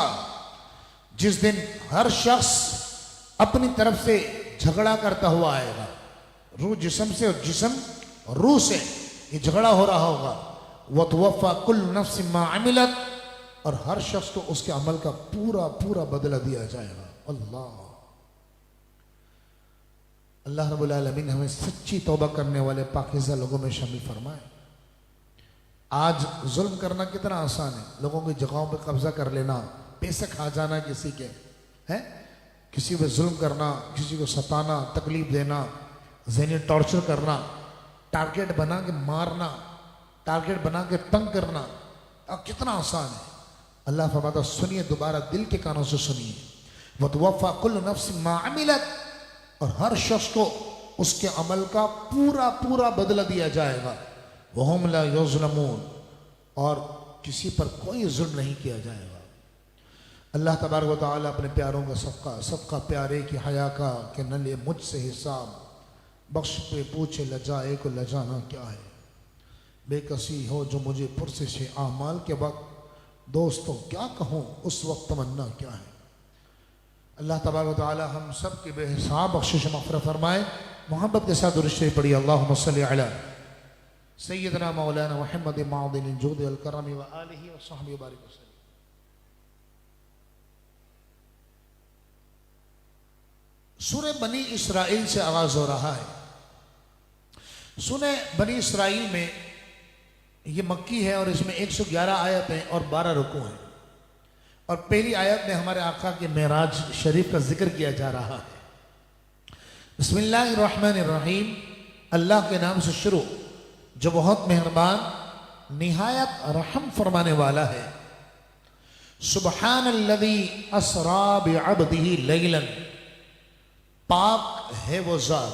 जिस दिन हर शख्स अपनी तरफ से झगड़ा करता हुआ आएगा। रूह जिस्म से और जिस्म रूह से ये झगड़ा हो रहा होगा। व तुवफ़्फ़ा कुल्लु नफ्सिन मा अमिलत, और हर शख्स को उसके अमल का पूरा पूरा बदला दिया जाएगा। अल्लाह, अल्लाह रब्बुल आलमीन हमें सच्ची तौबा करने वाले पाकीज़ा लोगों में शामिल फरमाए। आज जुल्म करना कितना आसान है, लोगों की जगहों पर कब्जा कर लेना, पैसे खा जाना किसी के, है किसी पे जुल्म करना, किसी को सताना, तकलीफ देना, ज़हनी टॉर्चर करना, टारगेट बना के मारना, टारगेट बना के तंग करना, अब कितना आसान है। अल्लाह फरमाता सुनिए, दोबारा दिल के कानों से सुनिए, वतवफ़ा कुल्लु नफ्सिन मा अमिलत, और हर शख्स को उसके अमल का पूरा पूरा बदला दिया जाएगा। वहुम ला युज़लमून, और किसी पर कोई जुल्म नहीं किया जाएगा। अल्लाह तबारक व तआला अपने प्यारों का सबका प्यारे की हया का कि न ले मुझसे हिसाब, बख्श पे पूछे लजाए को लजाना क्या है, बेकसी हो जो मुझे पुरसिश आमाल के वक्त, दोस्तों क्या कहूँ उस वक्त तमन्ना क्या है। अल्लाह तबारक व तआला हम सब के बेहिसाब बख्शिश मग़फ़िरत फरमाए। मोहब्बत के साथ दुरूद शरीफ पढ़िए, अल्लाहुम्मा सल्लि अला सय्यदना मौलाना मुहम्मद मादिनिल जुद वल करम व आलिहि व सहबिहि बारिक वसल्लम। सूरह बनी इसराइल से आगाज हो रहा है। सूरह बनी इसराइल में ये मक्की है और इसमें 111 आयत हैं और 12 रुकू हैं। और पहली आयत में हमारे आका के मेराज शरीफ का जिक्र किया जा रहा है। बिस्मिल्लाहिर्रहमानिर्रहीम, अल्लाह के नाम से शुरू जो बहुत मेहरबान निहायत रहम फरमाने वाला है। सुब्हानल्लज़ी अस्रा बिअब्दिही लैलन, पाक है वो ज़ात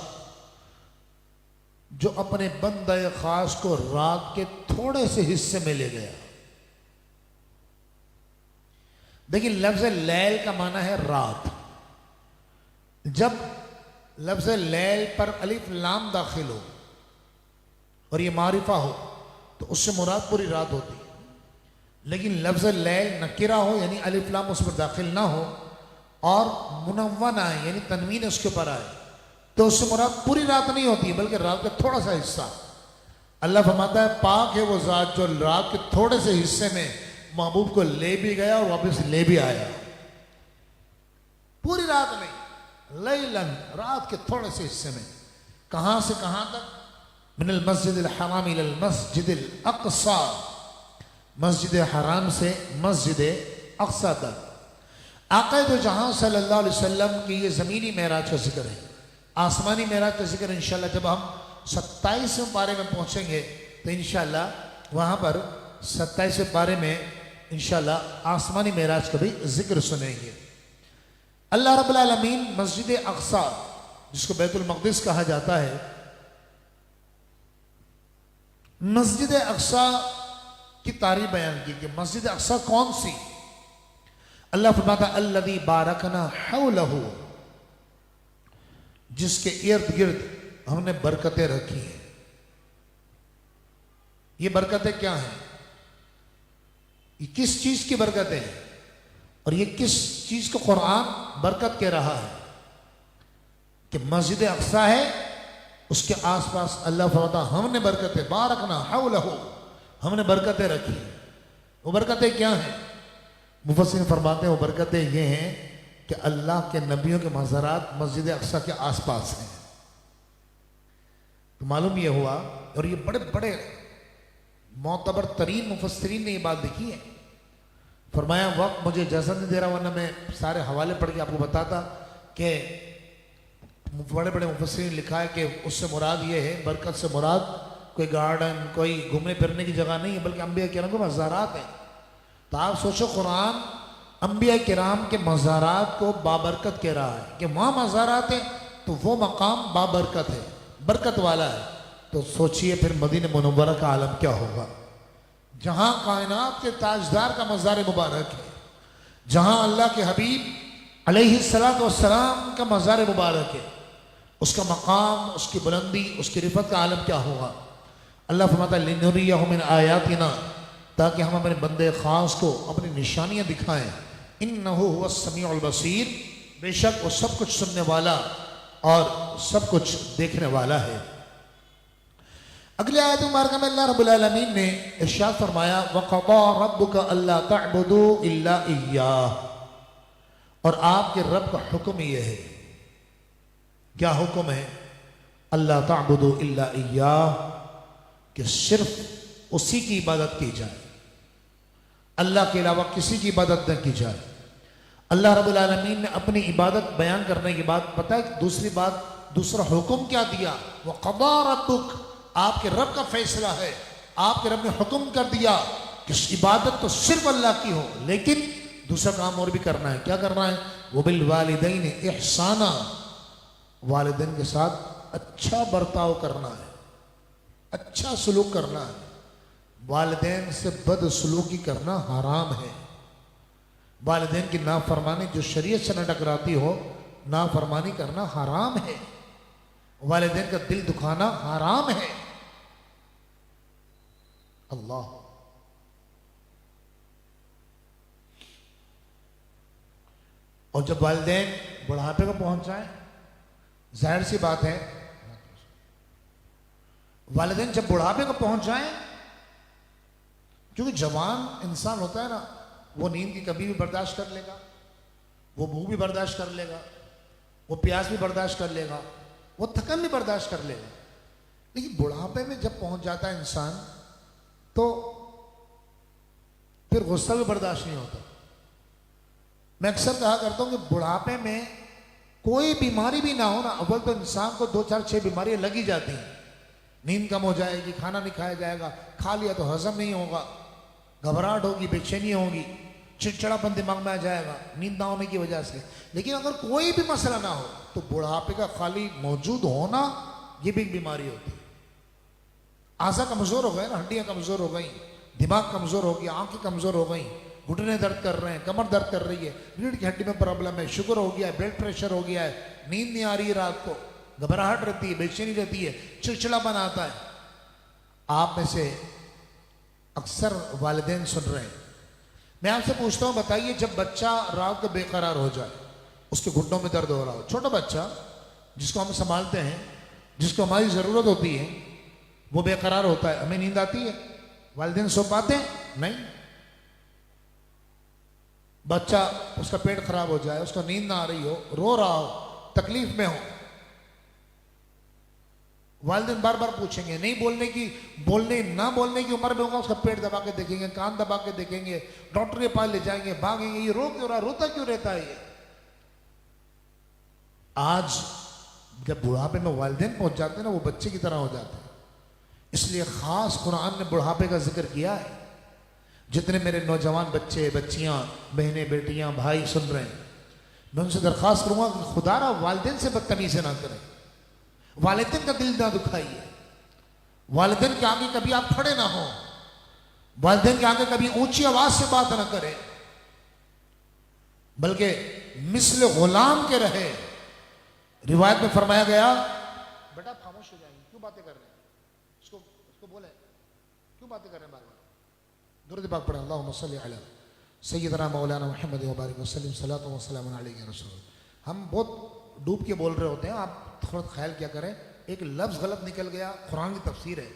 जो अपने बंदे खास को रात के थोड़े से हिस्से में ले गया। देखिए, लफ्ज लैल का माना है रात। जब लफ्ज लैल पर अलिफ लाम दाखिल हो और ये मारिफा हो तो उससे मुराद पूरी रात होती है। लेकिन लफ्ज लैल नकिरा हो यानी अलिफ लाम उस पर दाखिल ना हो और मुनव्वन आए यानी तनवीन उसके ऊपर आए तो उससे मुराद पूरी रात नहीं होती बल्कि रात का थोड़ा सा हिस्सा। अल्लाह फरमाता है पाक है वो ज़ात जो रात के थोड़े से हिस्से में महबूब को ले भी गया और वापस ले भी आया। पूरी रात नहीं, लैलन, रात के थोड़े से हिस्से में। कहां से कहां तक? मिनल मस्जिदिल हराम इलल मस्जिदिल अक़सा, मस्जिद हराम से मस्जिद अक़सा तक। आक़ा दो जहां सल्लल्लाहु अलैहि वसल्लम की ये ज़मीनी मेराज का जिक्र है। आसमानी मेराज का जिक्र इंशाल्लाह जब हम 27वें पारे में पहुंचेंगे तो इंशाल्लाह वहां पर 27वें पारे में इंशाल्लाह आसमानी मेराज का भी जिक्र सुनेंगे। अल्लाह रब्बुल आलमीन मस्जिद अक़सा जिसको बैतुल मक़दिस कहा जाता है, मस्जिद अक़सा की तारीफ बयान की कि मस्जिद अक़सा कौन सी। अल्लाह फरमाता अल्लज़ी बारकना हौलहू, जिसके इर्द गिर्द हमने बरकतें रखी हैं। ये बरकतें क्या हैं? ये किस चीज की बरकतें हैं और ये किस चीज को कुरान बरकत कह रहा है कि मस्जिद अक़सा है, उसके आसपास अल्लाह फरमाता हमने बरकतें, बारकना हौलहू, हमने बरकतें रखी। वो बरकतें क्या हैं? मुफस्सिर फरमाते हैं वो बरकतें ये हैं कि अल्लाह के नबियों के मज़ारात मस्जिद अक़सा के आसपास हैं। तो मालूम ये हुआ, और ये बड़े बड़े मोतबर तरीन मुफस्सिरीन ने ये बात लिखी है। फरमाया वक्त मुझे इजाज़त नहीं दे रहा वरना मैं सारे हवाले पढ़ के आपको बताता कि बड़े बड़े मुफस्सिरीन ने लिखा है कि उससे मुराद ये है, बरकत से मुराद कोई गार्डन, कोई घूमने फिरने की जगह नहीं है बल्कि अंबिया किराम के मज़ारात हैं। तो आप सोचो, कुरान अंबिया किराम के मज़ारात को बाबरकत कह रहा है कि वहाँ मज़ारात है तो वो मकाम बाबरकत है, बरकत वाला है। तो सोचिए फिर मदीना मुनव्वरा का आलम क्या होगा, जहाँ कायनात के ताजदार का मज़ार मुबारक है, जहाँ अल्लाह के हबीब अलैहिस्सलातु वस्सलाम का मज़ार मुबारक है। उसका मकाम, उसकी बुलंदी, उसकी रिफत का आलम क्या होगा। अल्लाह फरमाता है लिनुरियहु मिन आयातिना, ताकि हम अपने बंदे खास को अपनी निशानियां दिखाएं। इन्नहु हुवस समीउल बसीर, बेशक वो सब कुछ सुनने वाला और सब कुछ देखने वाला है। अगले आयत मुबारका में अल्लाह रब्बुल आलमीन ने इरशाद फरमाया वक़ज़ा रब्बुका अल्ला तअबुदू इल्ला इय्याह, और आपके रब का हुक्म यह है। क्या हुक्म है? अल्लाह ताबुदु इल्ला इय्याह, कि सिर्फ उसी की इबादत की जाए, अल्लाह के अलावा किसी की इबादत न की जाए। अल्लाह रब्बुल आलमीन ने अपनी इबादत बयान करने के बाद पता है दूसरी बात, दूसरा हुक्म क्या दिया? वो क़ज़ा रब्बुक, आपके रब का फैसला है, आपके रब ने हुक्म कर दिया कि इबादत तो सिर्फ अल्लाह की हो, लेकिन दूसरा काम और भी करना है। क्या करना है? वो बिल वालिदैन इहसाना, वालिदैन के साथ अच्छा बर्ताव करना है, अच्छा सलूक करना है। वालिदैन से बदसलूकी करना हराम है। वालिदैन की नाफरमानी जो शरीयत से न टकराती हो, नाफरमानी करना हराम है। वालिदैन का दिल दुखाना हराम है। अल्लाह, और जब वालिदैन बुढ़ापे को पहुंच जाए, जाहिर सी बात है, वालिदैन जब बुढ़ापे को पहुंच जाए, क्योंकि जवान इंसान होता है ना, वो नींद की कभी भी बर्दाश्त कर लेगा, वो भूख भी बर्दाश्त कर लेगा, वो प्यास भी बर्दाश्त कर लेगा, वो थकन भी बर्दाश्त कर लेगा। लेकिन बुढ़ापे में जब पहुंच जाता है इंसान, तो फिर गुस्सा भी बर्दाश्त नहीं होता। मैं अक्सर कहा करता हूं कि बुढ़ापे में कोई बीमारी भी ना हो ना, अव्वल तो इंसान को 2 4 6 बीमारियां लगी जाती हैं। नींद कम हो जाएगी, खाना नहीं खाया जाएगा, खा लिया तो हजम नहीं होगा, घबराहट होगी, बेचैनी होगी, चिड़चिड़ापन दिमाग में आ जाएगा नींद ना होने की वजह से। लेकिन अगर कोई भी मसला ना हो तो बुढ़ापे का खाली मौजूद होना, ये भी एक बीमारी होती है। आज़ा कमजोर हो गए ना, हड्डियां कमजोर हो गई, दिमाग कमजोर हो गया, आंखें कमजोर हो गई, घुटने दर्द कर रहे हैं, कमर दर्द कर रही है, रीढ़ की हड्डी में प्रॉब्लम है, शुगर हो गया है, ब्लड प्रेशर हो गया है, नींद नहीं आ रही है, रात को घबराहट रहती है, बेचैनी रहती है, चिड़चिड़ापन आता है। आप में से अक्सर वालिदैन सुन रहे हैं। मैं आपसे पूछता हूं, बताइए, जब बच्चा रात को बेकरार हो जाए, उसके घुटनों में दर्द हो रहा हो, छोटा बच्चा जिसको हम संभालते हैं, जिसको हमारी जरूरत होती है, वो बेकरार होता है, हमें नींद आती है? वालिदैन सो पाते हैं? नहीं। बच्चा, उसका पेट खराब हो जाए, उसको नींद ना आ रही हो, रो रहा हो, तकलीफ में हो, वालिदैन बार बार पूछेंगे। नहीं बोलने ना बोलने की उम्र में होगा, उसका पेट दबा के देखेंगे, कान दबा के देखेंगे, डॉक्टर के पास ले जाएंगे, भागेंगे, ये रो क्यों रहा, रोता क्यों रहता है ये। आज जब बुढ़ापे में वालिदैन पहुंच जाते हैं ना, वो बच्चे की तरह हो जाते हैं। इसलिए खास कुरान ने बुढ़ापे का जिक्र किया है। जितने मेरे नौजवान बच्चे, बच्चियां, बहनें, बेटियां, भाई सुन रहे हैं, मैं उनसे दरख्वास्त करूंगा कि खुदारा वालिदैन से बदतमीजी ना करें, वालिदैन का दिल ना दुखाइए, वालिदैन के आगे कभी आप खड़े ना हो, वालिदैन के आगे कभी ऊंची आवाज से बात ना करें, बल्कि मिस्ल गुलाम के रहे। रिवायत में फरमाया गया, बेटा खामोश हो जाएंगे, क्यों बातें कर रहे हैं, उसको बोले क्यों बातें कर रहे हैं बार बार। दुरूद पाक पढ़े, अल्लाहुम्मा सल्ली अला सय्यदना मौलाना मुहम्मद व बारिक वसल्लम सल्लल्लाहु व सल्लम अलैहि रसूल। हम बहुत डूब के बोल रहे होते हैं, आप थोड़ा ख्याल क्या करें, एक लफ्ज़ गलत निकल गया, कुरान की तफसीर है,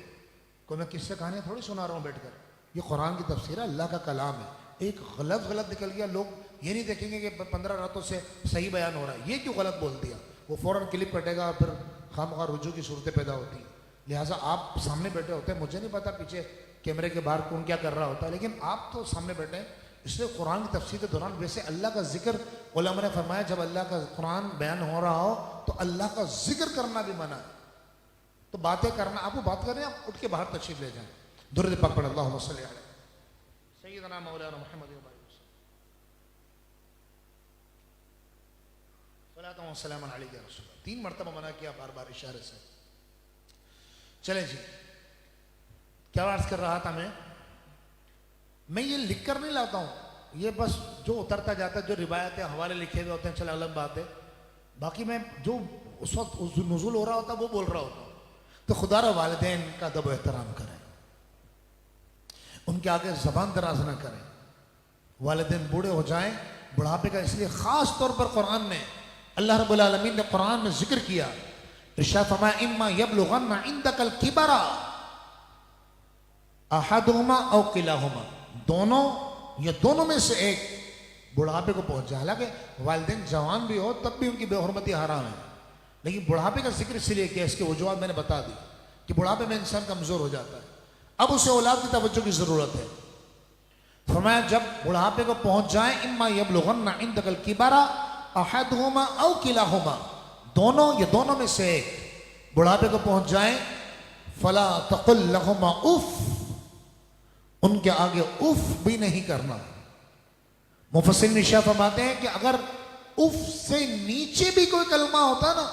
कोई मैं किससे कहानियाँ थोड़ी सुना रहा हूँ बैठकर, ये कुरान की तफसीर है, अल्लाह का कलाम है। एक लफ्ज़ गलत निकल गया, लोग ये नहीं देखेंगे कि 15 रातों से सही बयान हो रहा है, ये क्यों गलत बोल दिया, वो फ़ौरन क्लिप कटेगा, फिर खामखा रुजू की सूरतें पैदा होती हैं। लिहाजा आप सामने बैठे होते हैं, मुझे नहीं पता पीछे कैमरे के बाहर कौन क्या कर रहा होता है, लेकिन आप तो सामने बैठे हैं, इसलिए कुरान की तफसीर के दौरान वैसे अल्लाह का जिक्र, उलमा ने फरमाया जब अल्लाह का कुरान बयान हो रहा हो तो अल्लाह का जिक्र करना भी मना है। तो बातें करना, आपको बात करें, आप उठ के बाहर तशरीफ ले जाएं। दुरूद पाक पढ़, अल्लाहुम्मा सल्ली अला सय्यदना मौलाना मुहम्मद व बारिक सल्लल्लाहु अलैहि वसल्लम अलैहि रसूल। 3 मरतबा मना किया, बार बार इशारे से। चले जी, क्या अर्ज कर रहा था मैं ये लिख कर नहीं लाता हूँ, ये बस जो उतरता जाता है, जो रिवायतें हवाले लिखे हुए होते हैं, चल अलग बात है, बाकी मैं जो उस वक्त उस नुज़ूल हो रहा होता वो बोल रहा होता हूँ। तो खुदारा वालिदैन का अदब एहतराम करें, उनके आगे ज़बान दराज ना करें। वालिदैन बूढ़े हो जाएं, बुढ़ापे का इसलिए ख़ास तौर पर कुरान ने, अल्लाह रब्बुल आलमीन ने कुरान में जिक्र किया, इरशाद फरमाया, इम्मा यबलुगन्ना इंदकल किबरा अहदुहुमा औ किलाहुमा, दोनों या दोनों में से एक बुढ़ापे को पहुंच जाए। हालांकि वालिदैन जवान भी हो तब भी उनकी बेहुरमती हराम है, लेकिन बुढ़ापे का जिक्र इसलिए किया, इसके वजूहत मैंने बता दी कि बुढ़ापे में इंसान कमजोर हो जाता है, अब उसे औलाद की तवज्जो की जरूरत है। फरमाया जब बुढ़ापे को पहुंच जाए, इम्मा यबलुगन्ना इंदकल किबरा अहदहुमा औ किलाहुमा, दोनों ये दोनों में से एक बुढ़ापे को पहुंच जाए, फला तकुल लहुमा उफ, उनके आगे उफ भी नहीं करना। मुफस्सिर निशा फरमाते हैं कि अगर उफ से नीचे भी कोई कलमा होता ना,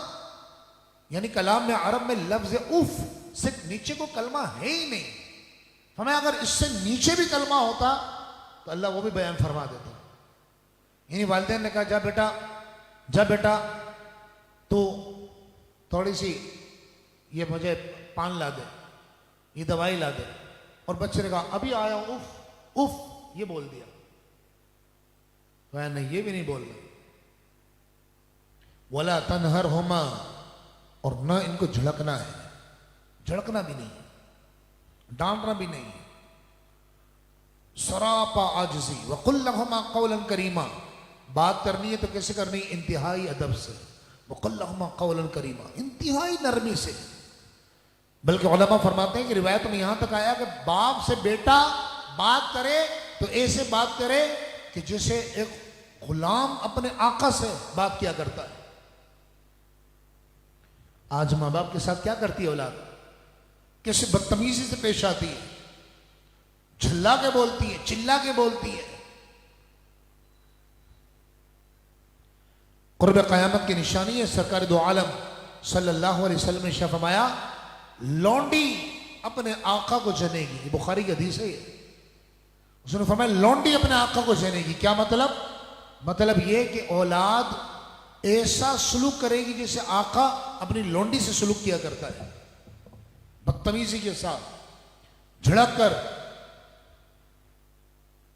यानी कलाम में अरब में लफ्ज उफ से नीचे को कलमा है ही नहीं, हमें अगर इससे नीचे भी कलमा होता तो अल्लाह वो भी बयान फरमा देता। यानी वालिदैन ने कहा जा बेटा तो थोड़ी सी ये मुझे पान ला दे, ये दवाई ला दे, और बच्चे ने कहा अभी आया उफ उफ, ये बोल दिया। वह नहीं, ये भी नहीं बोल रहे। वला तनहर होमा, और न इनको झड़कना है, झड़कना भी नहीं, डांटना भी नहीं, सरापा आजिजी। वकुल लहुमा कौलन करीमा, बात करनी है तो कैसे करनी, इंतहाई अदब से। वकुल लहुमा कौलन करीमा, इंतहाई नरमी से। बल्कि उलमा फरमाते हैं कि रिवायत में यहां तक आया कि बाप से बेटा बात करे तो ऐसे बात करे कि जैसे एक गुलाम अपने आका से बात किया करता है। आज मां बाप के साथ क्या करती है औलाद, कैसे बदतमीजी से पेश आती है, झल्ला के बोलती है, चिल्ला के बोलती है। कुर्ब क़यामत की निशानी है, सरकार दो आलम सल्लल्लाहु अलैहि वसल्लम ने फरमाया लौंडी अपने आका को जनेगी। ये बुखारी की हदीस है। उसने फरमाया लौंडी अपने आका को जनेगी। क्या मतलब, मतलब ये कि औलाद ऐसा सलूक करेगी जैसे आका अपनी लौंडी से सलूक किया करता है, बदतमीजी के साथ, झड़क कर।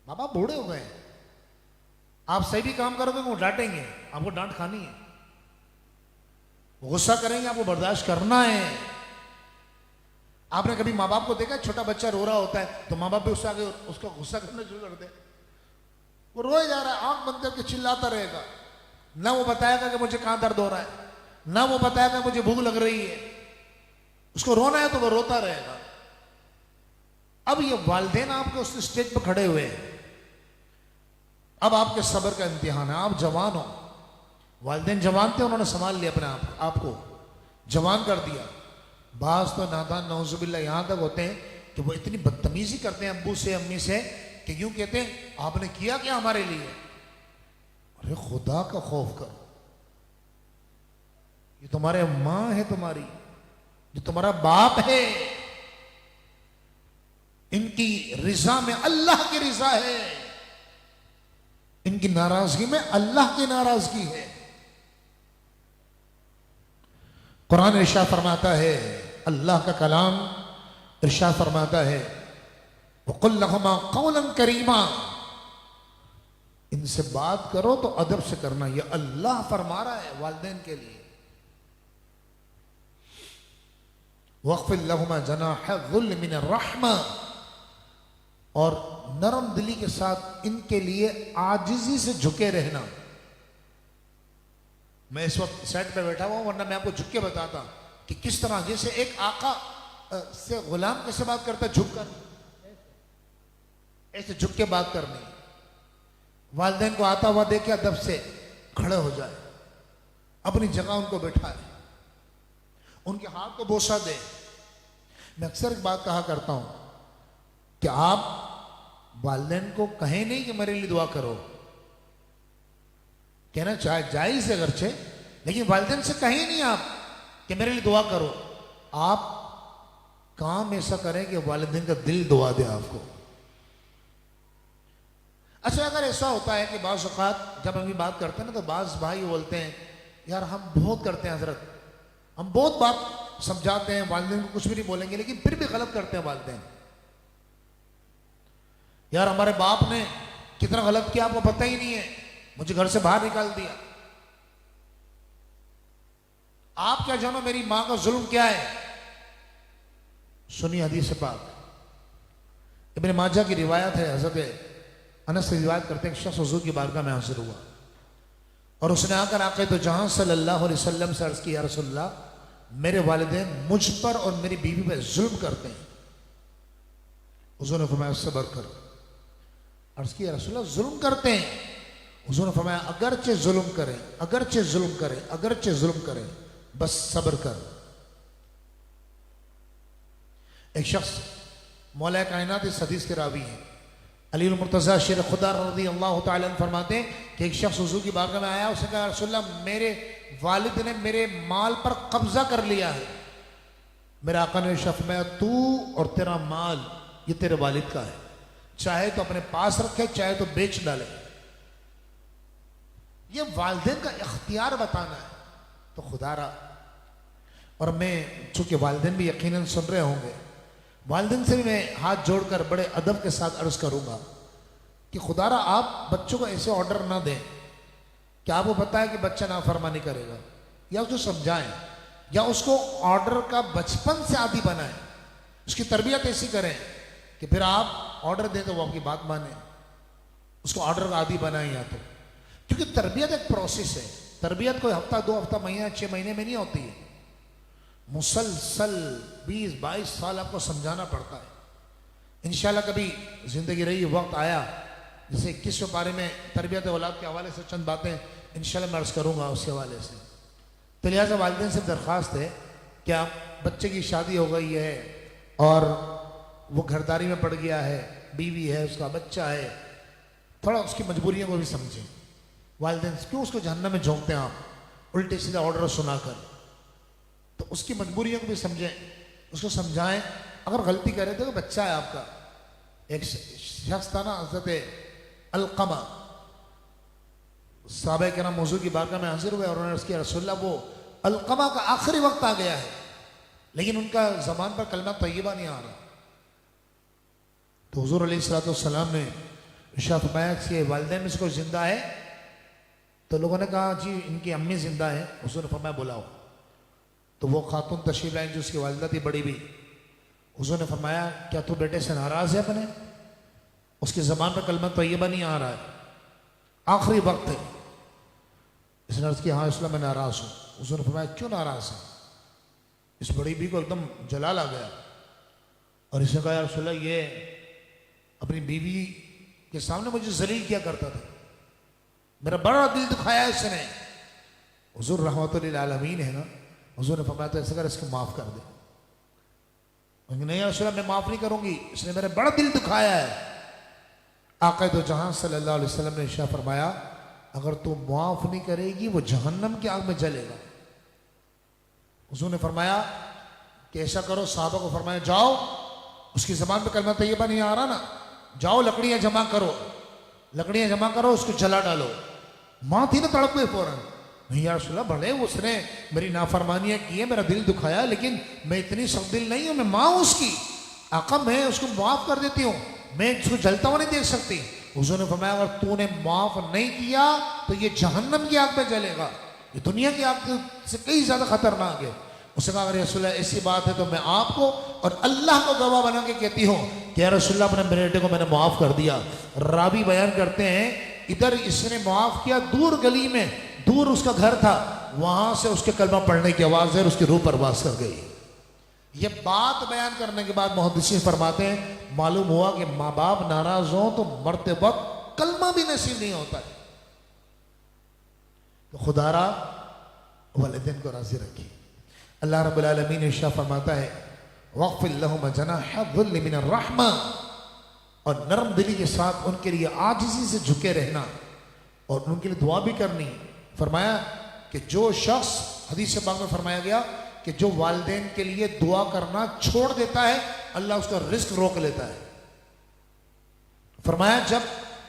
माँ बाप बूढ़े हो गए, आप सही भी काम करोगे वो डांटेंगे, आपको डांट खानी है, गुस्सा करेंगे, आपको बर्दाश्त करना है। आपने कभी माँ बाप को देखा, छोटा बच्चा रो रहा होता है तो माँ बाप भी उससे आगे उसका गुस्सा करना शुरू कर दे। वो रोए जा रहा है, आंख बंद करके चिल्लाता रहेगा, ना वो बताएगा कि मुझे कहां दर्द हो रहा है, ना वो बताएगा मुझे भूख लग रही है। उसको रोना है तो वो रोता रहेगा। अब ये वालिदैन आपके उस स्टेज पर खड़े हुए हैं, अब आपके सब्र का इम्तिहान है। आप जवान हो, वालिदैन जवान थे, उन्होंने संभाल लिया अपने आपको, जवान कर दिया। बाज तो नादान नौजुबिल्ला यहां तक होते हैं कि वो इतनी बदतमीजी करते हैं अब्बू से अम्मी से कि यूं कहते हैं आपने किया क्या हमारे लिए। अरे खुदा का खौफ करो, ये तुम्हारे मां है, तुम्हारी जो तुम्हारा बाप है, इनकी रिजा में अल्लाह की रिजा है, इनकी नाराजगी में अल्लाह की नाराजगी है। कुरान इरशाद फरमाता है, अल्लाह का कलाम इरशाद फरमाता है वकुल लहुमा कौलन करीमा, इनसे बात करो तो अदब से करना। यह अल्लाह फरमा रहा है वालिदैन के लिए। वक़्फ़िर लहुमा जनाह ज़ुल्ल मिन रहमा, और नरम दिली के साथ इनके लिए आजिजी से झुके रहना। मैं इस वक्त साइड पे बैठा हुआ, वरना मैं आपको झुक के बताता कि किस तरह, जैसे एक आका से गुलाम कैसे बात करता है, झुक कर, ऐसे झुक के बात करनी। वालिदैन को आता हुआ देखे अदब से खड़े हो जाए, अपनी जगह उनको बैठाए, उनके हाथ को बोसा दे। मैं अक्सर एक बात कहा करता हूं कि आप वालिदैन को कहें नहीं कि मेरे लिए दुआ करो, कहना चाहे जायज है अगरचे, लेकिन वालिदैन से कहें नहीं आप कि मेरे लिए दुआ करो। आप काम ऐसा करें कि वालिदैन का दिल दुआ दे आपको। अच्छा, अगर ऐसा होता है कि बाज़ औक़ात जब हम ये बात करते हैं ना, तो बाज़ भाई बोलते हैं यार हम बहुत करते हैं हजरत, हम बहुत बात समझाते हैं, वालिदैन को कुछ भी नहीं बोलेंगे, लेकिन फिर भी गलत करते हैं वालिदैन। यार हमारे बाप ने कितना गलत किया आपको पता ही नहीं है, मुझे घर से बाहर निकाल दिया। आप क्या जानो मेरी मां का जुल्म क्या है। सुनिए हदीस पाक, इब्न माजा की रिवायत है, हज़रत अनस से रिवायत करते हैं, शख्स हुज़ूर की बारगाह में हाजिर हुआ और उसने आकर आके तो जहां सल्लल्लाहु अलैहि वसल्लम से अर्ज किया, रसूलुल्लाह मेरे वालिदैन मुझ पर और मेरी बीवी पर जुल्म करते हैं। हुजूर ने फरमाया सब्र कर। अर्ज किया, रसूलुल्लाह जुल्म करते हैं? हुजूर ने फरमाया अगरचे जुल्म करें, अगरचे जुल्म करें, अगरचे जुल्म करें, बस सब्र कर। एक शख्स मौला कायनात इस हदीस के रावी हैं, अली मुर्तज़ा शेर खुदा रज़ी अल्लाह तआला अन्हु फरमाते हैं कि एक शख्स हुजूर की बारगाह में आया, उसने कहा रसूलुल्लाह मेरे वालिद ने मेरे माल पर कब्जा कर लिया है। मेरे आका ने इरशाद फरमाया तू और तेरा माल ये तेरे वालिद का है, चाहे तो अपने पास रखे चाहे तो बेच डाले। ये वालिदैन का इख्तियार बताना है। तो खुदारा, और मैं चूंकि वालिदैन भी यकीनन सुन रहे होंगे, वालिदैन से भी मैं हाथ जोड़कर बड़े अदब के साथ अर्ज करूंगा कि खुदारा आप बच्चों को ऐसे ऑर्डर ना दें कि आपको पता है कि बच्चा नाफरमानी करेगा, या उसको समझाएं, या उसको ऑर्डर का बचपन से आदी बनाएं, उसकी तरबियत ऐसी करें कि फिर आप ऑर्डर दें तो वो आपकी बात माने, उसको ऑर्डर का आदी बनाएं। या तो क्योंकि तरबियत एक प्रोसेस है, तरबियत कोई हफ्ता 2 हफ्ता महीना 6 महीने में नहीं होती है, मुसलसल 20-22 साल आपको समझाना पड़ता है। इंशाल्लाह कभी जिंदगी रही, वक्त आया, जैसे 21वें पारे में तरबियत औलाद के हवाले से चंद बातें इंशाल्लाह मैं अर्ज करूंगा उसके हवाले से। तो लिहाजा वालिदैन से दरख्वास्त है कि आप बच्चे की शादी हो गई है और वो घरदारी में पड़ गया है, बीवी है, उसका बच्चा है, थोड़ा उसकी मजबूरियों को भी समझें। वालिदैन क्यों उसको जहन्नम में झोंकते हैं आप उल्टे सीधे ऑर्डर सुनाकर? तो उसकी मजबूरियों को भी समझें, उसको समझाएं। अगर गलती करे तो बच्चा है आपका। एक शख्स था ना हज़रत अलक़मा, साहबे के नाम मौजू की बारगाह में हाजिर हुए और उन्होंने उसकी रसूलुल्लाह वो अलक़मा का आखिरी वक्त आ गया है लेकिन उनका ज़बान पर कलमा तय्यबा नहीं आ रहा। तो हुज़ूर अलैहिस्सलाम ने इरशाद फरमाया कि वालिदैन में से कोई जिंदा है? तो लोगों ने कहा जी इनकी अम्मी जिंदा है। हुज़ूर ने फरमाया बुलाओ। तो वो खातून तशरीफ लाइन जो उसकी वालिदा थी बड़ी भी, हुज़ूर ने फरमाया क्या तू बेटे से नाराज है अपने? उसकी ज़बान पर कलमा तय्यबा नहीं आ रहा है, आखिरी वक्त है। इसने अर्ज़ किया हाँ इसलिए मैं नाराज हूँ। हुज़ूर ने फरमाया क्यों नाराज है? इस बड़ी भी को एकदम जलाल आ गया और इसने कहा यार रसूलल्लाह ये अपनी बीवी के सामने मुझे जलील किया करता था, मेरा बड़ा दिल दुखाया इसने। हुज़ूर रहमतुल लिल आलमीन है ना, हुज़ूर ने फरमाया तो ऐसा कर इसको माफ कर दे। नहीं यार रसूलल्लाह मैं माफ नहीं करूंगी, इसने मेरा बड़ा दिल दुखाया है। आक़ा दो जहां सल्लल्लाहु अलैहि वसल्लम ने इरशाद फरमाया अगर तू माफ नहीं करेगी वो जहन्नम की आग में जलेगा। हुज़ूर ने फरमाया कि ऐसा करो, साहबा को फरमाया जाओ, उसकी ज़बान पे कलमा तय्यबा नहीं आ रहा ना, जाओ लकड़ियां जमा करो, लकड़ियां जमा करो, उसको जला डालो। माँ थी ना तड़प गई फौरन, नहीं यार रसूलल्लाह भले उसने मेरी नाफरमानियां की है, मेरा दिल दुखाया, लेकिन मैं इतनी सख्त दिल नहीं हूं, मैं माँ हूं उसकी। आका मैं उसको माफ कर देती हूँ, मैं उसको जलता हुआ नहीं देख सकती। हुज़ूर ने फरमाया अगर तूने माफ नहीं किया तो ये जहन्नम की आग में जलेगा, ये दुनिया की आग से कई ज्यादा खतरनाक है। उसने कहा अगर रसूलल्लाह ऐसी बात है तो मैं आपको और अल्लाह को गवाह बना के कहती हूँ कि या रसूलल्लाह अपने बेटे को मैंने माफ कर दिया। रावी बयान करते हैं इधर इसने माफ किया, दूर गली में दूर उसका घर था, वहां से उसके कलमा पढ़ने की आवाज है, उसकी रूह परवास कर गई। ये बात बयान करने के बाद मुहद्दिसीन फरमाते हैं मालूम हुआ कि माँ बाप नाराज हो तो मरते वक्त कलमा भी नसीब नहीं होता है। तो खुदारा वालिदैन को राजी रखिए। अल्लाह रब्बुल आलमीन इरशाद फरमाता है वक़्फ़िर लहुम जनाह ज़ुल्ल मिनर रहमा, और नरम दिली के साथ उनके लिए आजिज़ी से झुके रहना और उनके लिए दुआ भी करनी। फरमाया कि जो शख्स, हदीस पाक में फरमाया गया कि जो वालिदैन के लिए दुआ करना छोड़ देता है अल्लाह उसका रिस्क रोक लेता है। फरमाया जब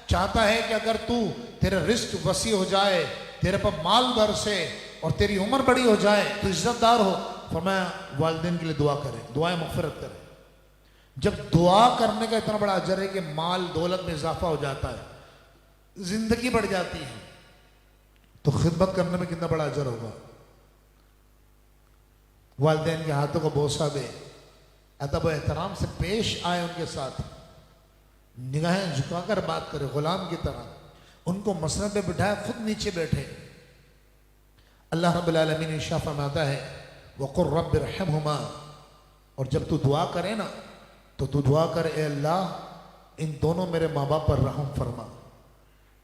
चाहता है कि अगर तू तेरा रिस्क वसी हो जाए, तेरे पर माल बरसे और तेरी उम्र बड़ी हो जाए, तो इज्जतदार हो, फरमाया वालिदैन के लिए दुआ करे, दुआएं मग़फ़िरत करे। जब दुआ करने का इतना बड़ा अजर है कि माल दौलत में इजाफा हो जाता है, जिंदगी बढ़ जाती है, तो खिदमत करने में कितना बड़ा अजर होगा। वालिदैन के हाथों को बोसा दे, अदब एहतराम से पेश आए, उनके साथ निगाहें झुकाकर बात करे गुलाम की तरह, उनको मसनद पे बिठाए, खुद नीचे बैठे, अल्लाह रब्बुल आलमीन इरशाद फरमाता है वक़ुर रब्बि रहमहुमा, और जब तू दुआ करे ना तो तू दुआ कर, ए अल्लाह इन दोनों मेरे माँ बाप पर रहम फरमा,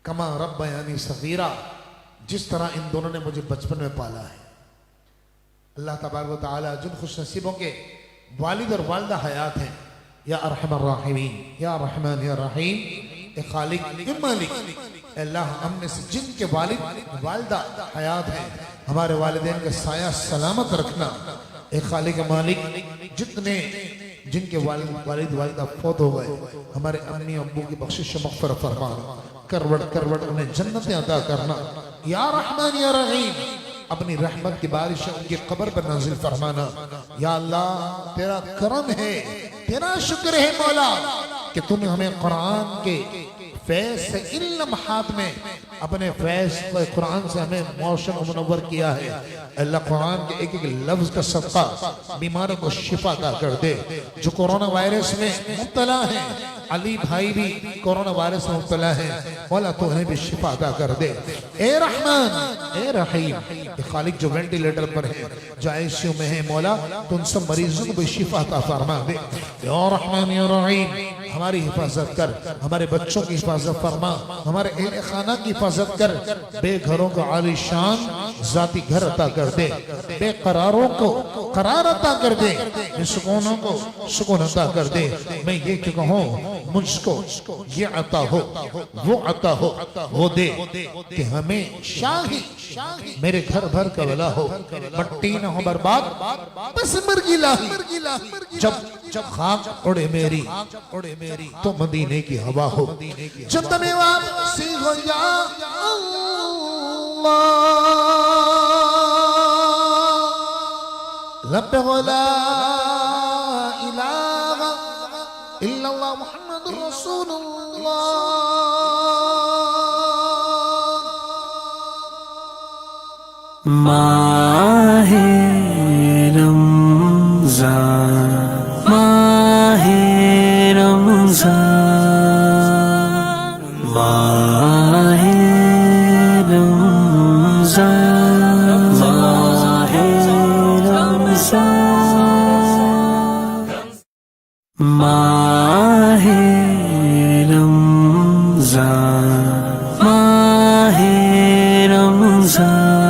कमा रब्बयानी सगीरा, जिस तरह इन दोनों ने मुझे बचपन में पाला है। अल्लाह तबारक व तआला जिन खुश नसीबों के वालिद और वालिदा हयात हैं, या अरहमर राहिमीन, या रहमान या रहीम, ए खालिक ए मालिक, अल्लाह हमने से जिनके वालिद वालिदा हयात हैं, हमारे वालिदैन का साया सलामत रखना। ए खालिक ए मालिक, जितने जिनके वालिद वालिदा फौत हो गए, हमारे अम्मी अब्बू की बख्शिश मग़फ़िरत फरमा, करवट करवट उन्हें जन्नतें अता करना। या रहमान या रहीम, अपनी रहमत की बारिश उनकी कब्र पर नाजिल फरमाना। या अल्लाह तेरा करम है, तेरा शुक्र है मौला कि तूने हमें कुरान के फैज़ से इन लम्हात में अपने फैज़ कुरान से हमें मौशन और मुनव्वर किया है। अल्लाह कुरान के एक एक लफ्ज का सदका बीमारों को शिफा अता कर दे। जो कोरोना वायरस में मुब्तला है, अली भाई भी कोरोना वायरस में मुब्तला है, मौला तो उन्हें भी शिफा अता कर दे। ए रहमान ए रहीम, ये खालिक जो वेंटिलेटर पर है, जो आईसीयू में है, मौला तो उन सब मरीजों को भी शिफा अता फरमा दे। या रहमान या रहीम, हमारी हिफाजत कर, हमारे बच्चों की हिफाजत फरमा, हमारे अहले खाना की हिफाजत कर, बेघरों को आलीशान जाती घर अता कर दे, बेकरारों को करार अता कर दे, बेसुकूनों को सुकून अता कर दे। मैं ये क्यों कहूँ, मुझको ये अता हो, वो अता हो, वो दे कि हमें शाही मेरे घर भर का वला हो, मट्टी न हो बर्बाद, बस मर्गी लाही। जब खाक उड़े मेरी तो मदीने की हवा हो, जब तुम्हें वापसी हो या अल्लाह, लब ला इलाहा इल्लल्लाह मुहम्मदुर रसूलुल्लाह। माहे रमज़ान, माहे रमज़ान, माहे रमज़ान, माहे रमज़ान, माहे रमज़ान, माहे रमज़ान।